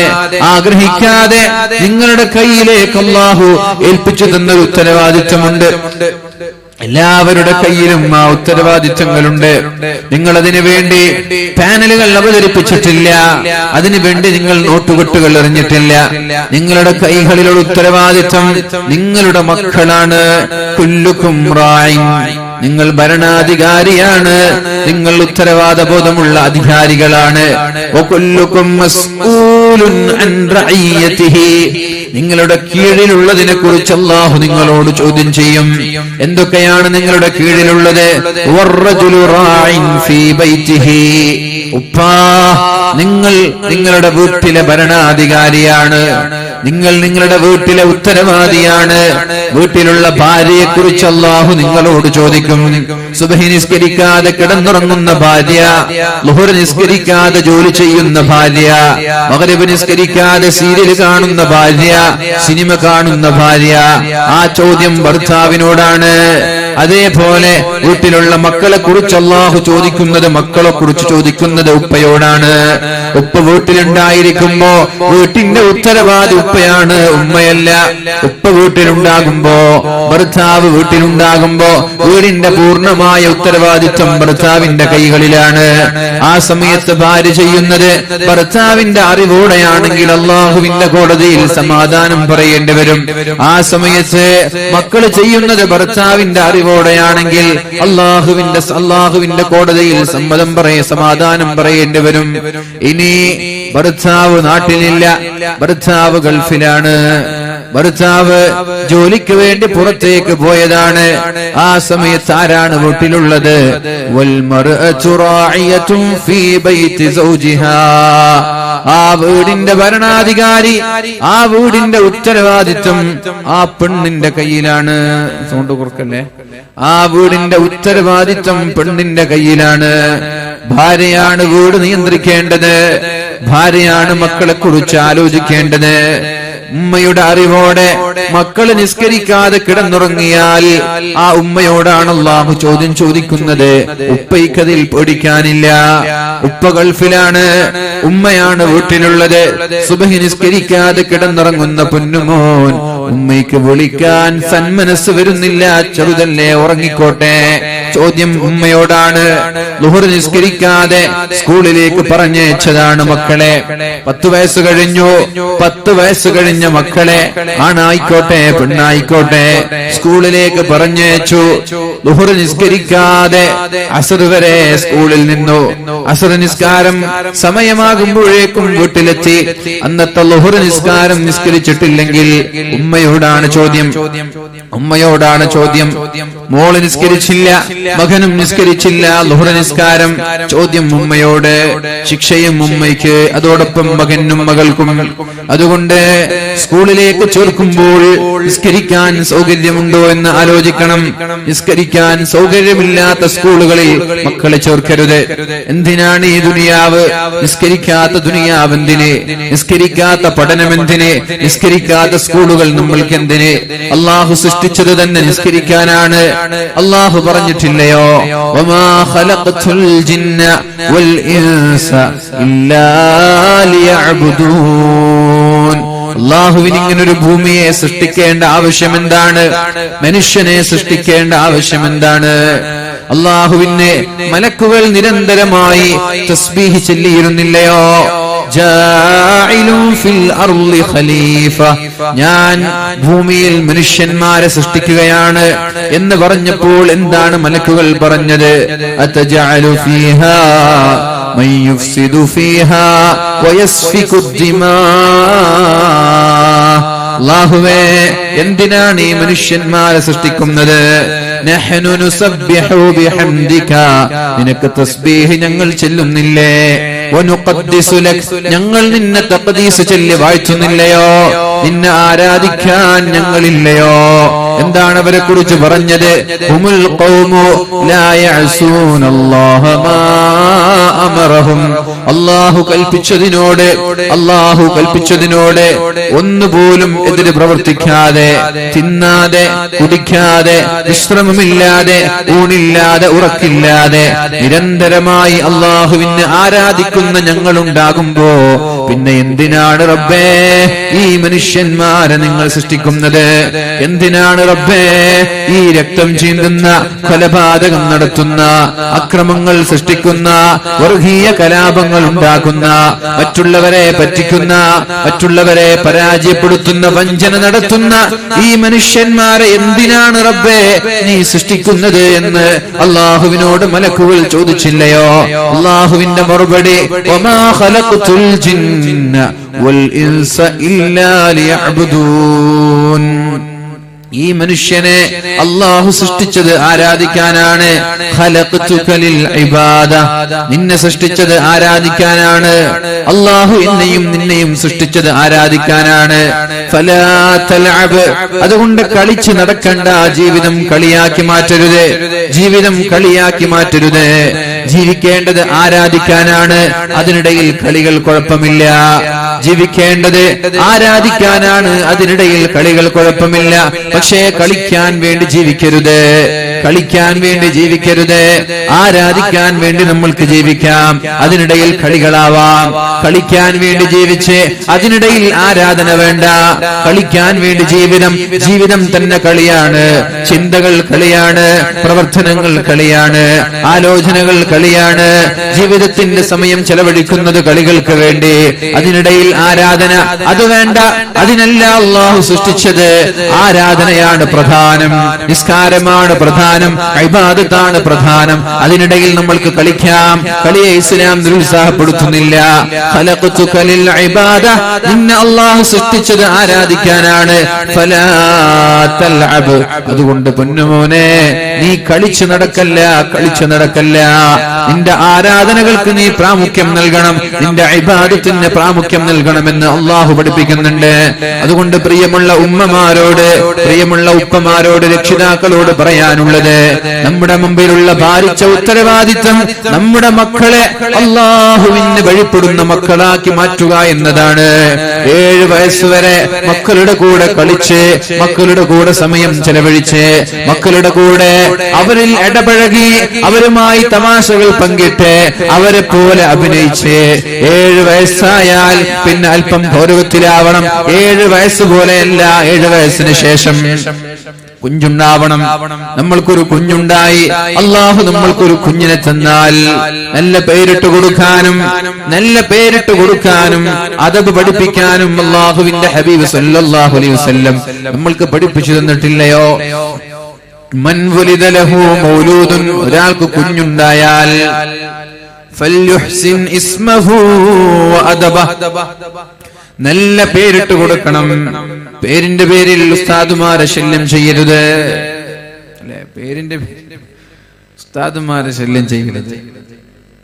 ആഗ്രഹിക്കാതെ നിങ്ങളുടെ കയ്യിലേക്ക് അല്ലാഹു ഏൽപ്പിച്ചു തന്ന ഉത്തരവാദിത്വമുണ്ട്. എല്ലാവരുടെ കയ്യിലും ആ ഉത്തരവാദിത്വങ്ങളുണ്ട്. നിങ്ങൾ അതിനു വേണ്ടി പാനലുകൾ അവതരിപ്പിച്ചിട്ടില്ല, അതിനുവേണ്ടി നിങ്ങൾ നോട്ടുകെട്ടുകൾ എറിഞ്ഞിട്ടില്ല. നിങ്ങളുടെ കൈകളിലുള്ള ഉത്തരവാദിത്വം നിങ്ങളുടെ മക്കളാണ്. കുല്ലുക്കും റാഇൻ, നിങ്ങൾ ഭരണാധികാരിയാണ്, നിങ്ങൾ ഉത്തരവാദബോധമുള്ള അധികാരികളാണ്. വകുല്ലുക്കും മസ്ഊലുൻ അൻ റഅയ്യതിഹി, നിങ്ങളുടെ കീഴിലുള്ളതിനെ കുറിച്ച് അല്ലാഹു നിങ്ങളോട് ചോദ്യം ചെയ്യും. എന്തൊക്കെയാണ് നിങ്ങളുടെ കീഴിലുള്ളത്? വറജുലു റാഇൻ ഫീ ബൈതിഹി, ഉപ്പാ, നിങ്ങൾ നിങ്ങളുടെ വീട്ടിലെ ഭരണാധികാരിയാണ്, നിങ്ങൾ നിങ്ങളുടെ വീട്ടിലെ ഉത്തരവാദിയാണ്. വീട്ടിലുള്ള ഭാര്യയെ കുറിച്ച് അല്ലാഹു നിങ്ങളോട് ചോദിക്കും. സുബ്ഹി നിസ്കരിക്കാതെ കിടന്നുറങ്ങുന്ന ഭാര്യ, ളുഹർ നിസ്കരിക്കാതെ ജോലി ചെയ്യുന്ന ഭാര്യ, മഗ്രിബ് നിസ്കരിക്കാതെ സീരിയൽ കാണുന്ന ഭാര്യ, സിനിമ കാണുന്ന ഭാര്യ, ആ ചോദ്യം ഭർത്താവിനോടാണ്. അതേപോലെ വീട്ടിലുള്ള മക്കളെ കുറിച്ച് അല്ലാഹു ചോദിക്കുന്നത്, മക്കളെ കുറിച്ച് ചോദിക്കുന്നത് ഉപ്പയോടാണ്. ഉപ്പ വീട്ടിലുണ്ടായിരിക്കുമ്പോ വീട്ടിന്റെ ഉത്തരവാദി ഉപ്പയാണ്, ഉമ്മയല്ല. ഉപ്പ വീട്ടിലുണ്ടാകുമ്പോ, ഭർത്താവ് വീട്ടിലുണ്ടാകുമ്പോ വീടിന്റെ പൂർണ്ണമായ ഉത്തരവാദിത്വം ഭർത്താവിന്റെ കൈകളിലാണ്. ആ സമയത്ത് ഭാര്യ ചെയ്യുന്നത് ഭർത്താവിന്റെ അറിവോടെയാണെങ്കിൽ അല്ലാഹുവിന്റെ കോടതിയിൽ സമാധാനം പറയേണ്ടി വരും. ആ സമയത്ത് മക്കള് ചെയ്യുന്നത് ഭർത്താവിന്റെ അറിവോടെയാണെങ്കിൽ അല്ലാഹുവിന്റെ കോടതിയിൽ സമാധാനം പറയേണ്ടി വരും. ഇനി ഭർത്താവ് നാട്ടിലില്ല, ഭർത്താവ് ഗൾഫിലാണ്, ഭർത്താവ് ജോലിക്ക് വേണ്ടി പുറത്തേക്ക് പോയതാണ്. ആ സമയത്ത് ആരാണ് വീട്ടിലുള്ളത്? വൽ മർഅതു റാഇയത്തുൻ ഫീ ബൈതി സൗജിഹാ, ആ വീടിന്റെ ഭരണാധികാരി, ആ വീടിന്റെ ഉത്തരവാദിത്വം ആ പെണ്ണിന്റെ കയ്യിലാണ്. സൗണ്ട് കുറക്കല്ലേ. ആ വീടിന്റെ ഉത്തരവാദിത്വം പെണ്ണിന്റെ കയ്യിലാണ്. ഭാര്യയാണ് വീട് നിയന്ത്രിക്കേണ്ടത്, ഭാര്യയാണ് മക്കളെ കുറിച്ച് ആലോചിക്കേണ്ടത്, ഉമ്മയുടെ അറിവോടെ മക്കള് നിസ്കരിക്കാതെ കിടന്നുറങ്ങിയാൽ ആ ഉമ്മയോടാണ് അല്ലാഹു ചോദ്യം ചോദിക്കുന്നത്. ഉപ്പയ്ക്കതിൽ പേടിക്കാനില്ല. ഉപ്പ ഗൾഫിലാണ്, ഉമ്മയാണ് വീട്ടിലുള്ളത്. സുബഹി നിസ്കരിക്കാതെ കിടന്നുറങ്ങുന്ന പൊന്നുമോൻ ഉമ്മയ്ക്ക് വിളിക്കാൻ സന്മനസ് വരുന്നില്ല. ചെറുതല്ലേ, ഉറങ്ങിക്കോട്ടെ. ചോദ്യം ഉമ്മയോടാണ്. ളുഹർ നിസ്കരിക്കാതെ സ്കൂളിലേക്ക് പറഞ്ഞയച്ചതാണ് മക്കളെ. 10 വയസ്സ് കഴിഞ്ഞു. 10 വയസ്സ് കഴിഞ്ഞ മക്കളെ, ആണായിക്കോട്ടെ പെണ്ണായിക്കോട്ടെ, സ്കൂളിലേക്ക് പറഞ്ഞയച്ചു. ളുഹർ നിസ്കരിക്കാതെ അസ്ർ വരെ സ്കൂളിൽ നിന്നു. അസ്ർ നിസ്കാരം സമയമാകുമ്പോഴേക്കും വീട്ടിലെത്തി. അന്നത്തെ ളുഹർ നിസ്കാരം നിസ്കരിച്ചിട്ടില്ലെങ്കിൽ ഉമ്മയോടാണ് ചോദ്യം. ഉമ്മയോടാണ് ചോദ്യം. മോള് നിസ്കരിച്ചില്ല, മകനും നിസ്കരിച്ചില്ല ളുഹർ നിസ്കാരം. ചോദ്യം ഉമ്മയോട്, ശിക്ഷയും ഉമ്മയ്ക്ക്, അതോടൊപ്പം മകനും മകൾക്കും. അതുകൊണ്ട് സ്കൂളിലേക്ക് ചേർക്കുമ്പോൾ നിസ്കരിക്കാൻ സൗകര്യമുണ്ടോ എന്ന് ആലോചിക്കണം. നിസ്കരിക്കാൻ സൗകര്യമില്ലാത്ത സ്കൂളുകളിൽ മക്കളെ ചേർക്കരുത്. എന്തിനാണ് ഈ ദുനിയാവ്? നിസ്കരിക്കാത്ത ദുനിയാവ് എന്തിന്? നിസ്കരിക്കാത്ത പഠനം എന്തിന്? നിസ്കരിക്കാത്ത സ്കൂളുകൾ നമ്മൾക്ക് എന്തിന്? അള്ളാഹു സൃഷ്ടിച്ചത് തന്നെ നിസ്കരിക്കാനാണ്. അള്ളാഹു പറഞ്ഞിട്ടില്ലയോ, വമാ ഖലഖതുൽ ജിന്ന വൽ ഇൻസ ഇല്ലാ ലിയഅ്ബുദൂൻ. അല്ലാഹുവിന് ഇങ്ങനൊരു ഭൂമിയെ സൃഷ്ടിക്കേണ്ട ആവശ്യം എന്താണ്? മനുഷ്യനെ സൃഷ്ടിക്കേണ്ട ആവശ്യം എന്താണ്? അല്ലാഹുവിന് മലക്കുകൾ നിരന്തരമായി തസ്ബീഹ് ചൊല്ലിയിരുന്നില്ലയോ? ജാഇലുൻ ഫിൽ അർളി ഖലീഫ, ഞാൻ ഭൂമിയിൽ മനുഷ്യന്മാരെ സൃഷ്ടിക്കുകയാണ് എന്ന് പറഞ്ഞപ്പോൾ എന്താണ് മലക്കുകൾ പറഞ്ഞത്? അതജഅലു ഫീഹാ മൻ യുഫ്സിദു ഫീഹാ വയസ്ഫികു ദിമാ. അല്ലാഹുവേ, എന്തിനാണ് ഈ മനുഷ്യന്മാരെ സൃഷ്ടിക്കുന്നത്? നഹ്നു നുസബ്ബിഹു ബിഹംദിക, നിനക്ക് തസ്ബീഹ് ഞങ്ങൾ ചൊല്ലുന്നില്ലേ? വനുഖദ്ദിസു ലക്, ഞങ്ങൾ നിന്നെ തഖ്ദീസ് ചൊല്ലി വാഴ്ത്തുന്നില്ലയോ? നിന്നെ ആരാധിക്കാൻ ഞങ്ങളില്ലയോ? എന്താണ് അവരെ കുറിച്ച് പറഞ്ഞത്? ഹുമുൽ ഖൗമു ലാ യഅസൂനല്ലാഹ മാ അമറഹും. അല്ലാഹു കൽപ്പിച്ചതിനോട് ഒന്നുപോലും എതിര് പ്രവർത്തിക്കാതെ, തിന്നാതെ കുടിക്കാതെ വിശ്രമമില്ലാതെ ഊണില്ലാതെ ഉറക്കില്ലാതെ നിരന്തരമായി അല്ലാഹുവിനെ ആരാധിക്കുന്ന ഞങ്ങളുണ്ടാകുമ്പോ പിന്നെ എന്തിനാണ് റബ്ബേ ഈ മനുഷ്യന്മാരെ നിങ്ങൾ സൃഷ്ടിക്കുന്നത്? എന്തിനാണ് റബ്ബേ ഈ രക്തം ചീന്തുന്ന, കൊലപാതകം നടത്തുന്ന, അക്രമങ്ങൾ സൃഷ്ടിക്കുന്ന, വർഗീയ കലാപങ്ങൾ ഉണ്ടാക്കുന്ന, മറ്റുള്ളവരെ പറ്റിക്കുന്ന, മറ്റുള്ളവരെ പരാജയപ്പെടുത്തുന്ന, വഞ്ചന നടത്തുന്ന ഈ മനുഷ്യന്മാരെ എന്തിനാണ് റബ്ബേ നീ സൃഷ്ടിക്കുന്നത് എന്ന് അല്ലാഹുവിനോട് മലക്കുകൾ ചോദിച്ചില്ലയോ? അല്ലാഹുവിന്റെ മറുപടി, വമാ ഖലഖതുൽ ജിന്ന വൽ ഇൻസ ഇല്ലാ ലിയഅ്ബുദൂൻ. ഈ മനുഷ്യനെ അല്ലാഹു സൃഷ്ടിച്ചത് ആരാധിക്കാനാണ്. ഖലഖതുക ലിൽ ഇബാദ, നിന്നെ സൃഷ്ടിച്ചത് ആരാധിക്കാനാണ്. അല്ലാഹു എന്നെയും നിന്നെയും സൃഷ്ടിച്ചത് ആരാധിക്കാനാണ്. ഫലാ തൽഅബ്, അതുകൊണ്ട് കളിച്ച് നടക്കണ്ട. ജീവിതം കളിയാക്കി മാറ്റരുത്. ജീവിതം കളിയാക്കി മാറ്റരുത്. ജീവിക്കേണ്ടത് ആരാധിക്കാനാണ്. അതിനിടയിൽ കളികൾ കുഴപ്പമില്ല. ജീവിക്കേണ്ടത് ആരാധിക്കാനാണ്. അതിനിടയിൽ കളികൾ കുഴപ്പമില്ല. പക്ഷേ കളിക്കാൻ വേണ്ടി ജീവിക്കരുത്. കളിക്കാൻ വേണ്ടി ജീവിക്കരുത്. ആരാധിക്കാൻ വേണ്ടി നമ്മൾക്ക് ജീവിക്കാം. അതിനിടയിൽ കളികളാവാം. കളിക്കാൻ വേണ്ടി ജീവിച്ച് അതിനിടയിൽ ആരാധന വേണ്ട. കളിക്കാൻ വേണ്ടി ജീവിതം തന്നെ കളിയാണ്. ചിന്തകൾ കളിയാണ്, പ്രവർത്തനങ്ങൾ കളിയാണ്, ആലോചനകൾ കളിയാണ്. ജീവിതത്തിന്റെ സമയം ചെലവഴിക്കുന്നത് കളികൾക്ക് വേണ്ടി. അതിനിടയിൽ ആരാധന അത് വേണ്ട. അതിനല്ല അല്ലാഹു സൃഷ്ടിച്ചത്. ആരാധനയാണ് പ്രധാനം, നിസ്കാരമാണ് പ്രധാനം, ഇബാദത്താണ് പ്രധാനം. അതിനിടയിൽ നമ്മൾക്ക് കളിക്കാം. കളിയെ ഇസ്ലാം നിരുത്സാഹപ്പെടുത്തുന്നില്ല. ഖലഖതുക ലിൽ ഇബാദ, നിന്നെ അല്ലാഹു സൃഷ്ടിച്ചത് ആരാധിക്കാനാണ്. ഫലാ തൽഅബ്, അതുകൊണ്ട് പൊന്നുമോനെ നീ കളിച്ചു നടക്കല്ല. നിന്റെ ആരാധനകൾക്ക് നീ പ്രാമുഖ്യം നൽകണം, നിന്റെ ഇബാദത്തിന് പ്രാമുഖ്യം നൽകണമെന്ന് അള്ളാഹു പഠിപ്പിക്കുന്നുണ്ട്. അതുകൊണ്ട് പ്രിയമുള്ള ഉമ്മമാരോട്, പ്രിയമുള്ള ഉപ്പമാരോട്, രക്ഷിതാക്കളോട് പറയാനുള്ളത്, നമ്മുടെ മുമ്പിലുള്ള ഭാരിച്ച ഉത്തരവാദിത്വം നമ്മുടെ മക്കളെ അള്ളാഹുവിന് വഴിപ്പെടുന്ന മക്കളാക്കി മാറ്റുക എന്നതാണ്. 7 വയസ്സുവരെ മക്കളുടെ കൂടെ കളിച്ച്, മക്കളുടെ കൂടെ സമയം ചെലവഴിച്ച്, മക്കളുടെ കൂടെ അവരിൽ ഇടപഴകി, അവരുമായി തമാശകൾ പങ്കിട്ട്, അവരെ പോലെ അഭിനയിച്ച് 7 വയസ്സായാൽ പിന്നെ അല്പം ഗൗരവത്തിലാവണം. 7 വയസ്സ് പോലെയല്ല, 7 വയസ്സിന് ശേഷം കുഞ്ഞുണ്ടാവണം. നമ്മൾക്കൊരു കുഞ്ഞുണ്ടായി, അള്ളാഹു നമ്മൾക്കൊരു കുഞ്ഞിനെ തന്നാൽ നല്ല പേരിട്ട് കൊടുക്കാനും, നല്ല പേരിട്ട് കൊടുക്കാനും, അദബ് പഠിപ്പിക്കാനും അള്ളാഹുവിന്റെ ഹബീബ് സല്ലല്ലാഹു അലൈഹി വസല്ലം നമ്മൾക്ക് പഠിപ്പിച്ചു തന്നിട്ടില്ലയോ? മൻ വലിദ ലഹു മൗലൂദുൻ, ഒരാൾക്ക് കുഞ്ഞുണ്ടായാൽ ഫൽയുഹ്സിൻ ഇസ്മഹു വഅദബഹ, നല്ല പേരിട്ട് കൊടുക്കണം. പേരിന്റെ പേരിൽ ഉസ്താദുമാരെ ശല്യം ചെയ്യരുത്, അല്ലെ? പേരിന്റെ ഉസ്താദുമാരെ ശല്യം ചെയ്യരുത്.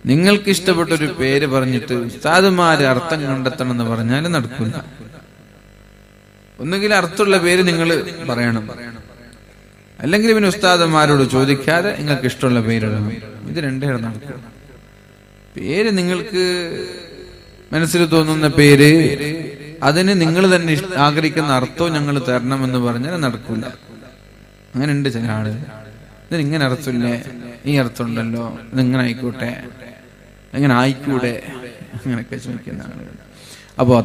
നിങ്ങൾക്ക് ഇഷ്ടപ്പെട്ടൊരു പേര് പറഞ്ഞിട്ട് ഉസ്താദുമാരെ അർത്ഥം കണ്ടെത്തണം എന്ന് പറഞ്ഞാൽ നടക്കില്ല. ഒന്നുകിൽ അർത്ഥമുള്ള പേര് നിങ്ങൾ പറയണം, അല്ലെങ്കിൽ പിന്നെ ഉസ്താദുമാരോട് ചോദിക്കാതെ നിങ്ങൾക്ക് ഇഷ്ടമുള്ള പേരിടണം. ഇത് രണ്ടേ നടക്കും. പേര് നിങ്ങൾക്ക് മനസ്സിൽ തോന്നുന്ന പേര്, അതിന് നിങ്ങൾ തന്നെ ആഗ്രഹിക്കുന്ന അർത്ഥവും ഞങ്ങൾ തരണമെന്ന് പറഞ്ഞാൽ നടക്കില്ല. അങ്ങനെ ഉണ്ട് ചില ആള്, ഇതിനിങ്ങനെ അർത്ഥമില്ലേ, ഈ അർത്ഥമുണ്ടല്ലോ, ഇതിങ്ങനെ ആയിക്കോട്ടെ, എങ്ങനെ ആയിക്കൂടെ, അങ്ങനെയൊക്കെ ചോദിക്കുന്ന ആളുകൾ. അപ്പൊ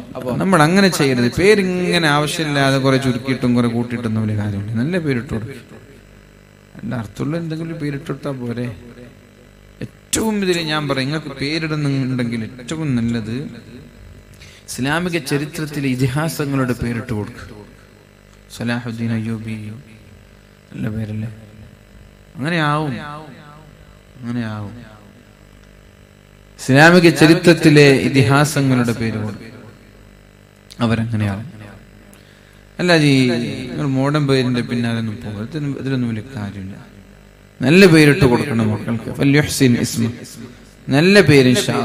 നമ്മൾ അങ്ങനെ ചെയ്യരുത്. പേരിങ്ങനെ ആവശ്യമില്ലാതെ കുറെ ചുരുക്കിയിട്ടും കുറെ കൂട്ടിയിട്ടൊന്നും വലിയ കാര്യമില്ല. നല്ല പേരിട്ട് കൊടുക്കും, നല്ല അർത്ഥമുള്ള എന്തെങ്കിലും പേരിട്ടിട്ടാ പോരെ. ഏറ്റവും ഇതിൽ ഞാൻ പറയും, നിങ്ങൾക്ക് പേരിടുന്നുണ്ടെങ്കിൽ ഏറ്റവും നല്ലത് ഇസ്ലാമിക ചരിത്രത്തിലെ ഇതിഹാസങ്ങളുടെ പേരിട്ട് കൊടുക്കുക. സലാഹുദ്ദീൻ അയ്യൂബി, നല്ല പേരല്ലേ? അങ്ങനെ ആവും. ഇസ്ലാമിക ചരിത്രത്തിലെ ഇതിഹാസങ്ങളുടെ പേര് കൊടുക്കുക, അവരങ്ങനെയാവും. അല്ലാതെ നിങ്ങൾ മോഡേൺ പേരിന്റെ പിന്നാലെ ഒന്നും പോകരുത്. ഇതിലൊന്നും വലിയ കാര്യമില്ല. നല്ല പേരിട്ട് കൊടുക്കണം മക്കൾക്ക്. ഫൽയുഹ്സിൻ ഇസ്മ, നല്ല പേര് ഇൻഷാ അല്ലാഹ്.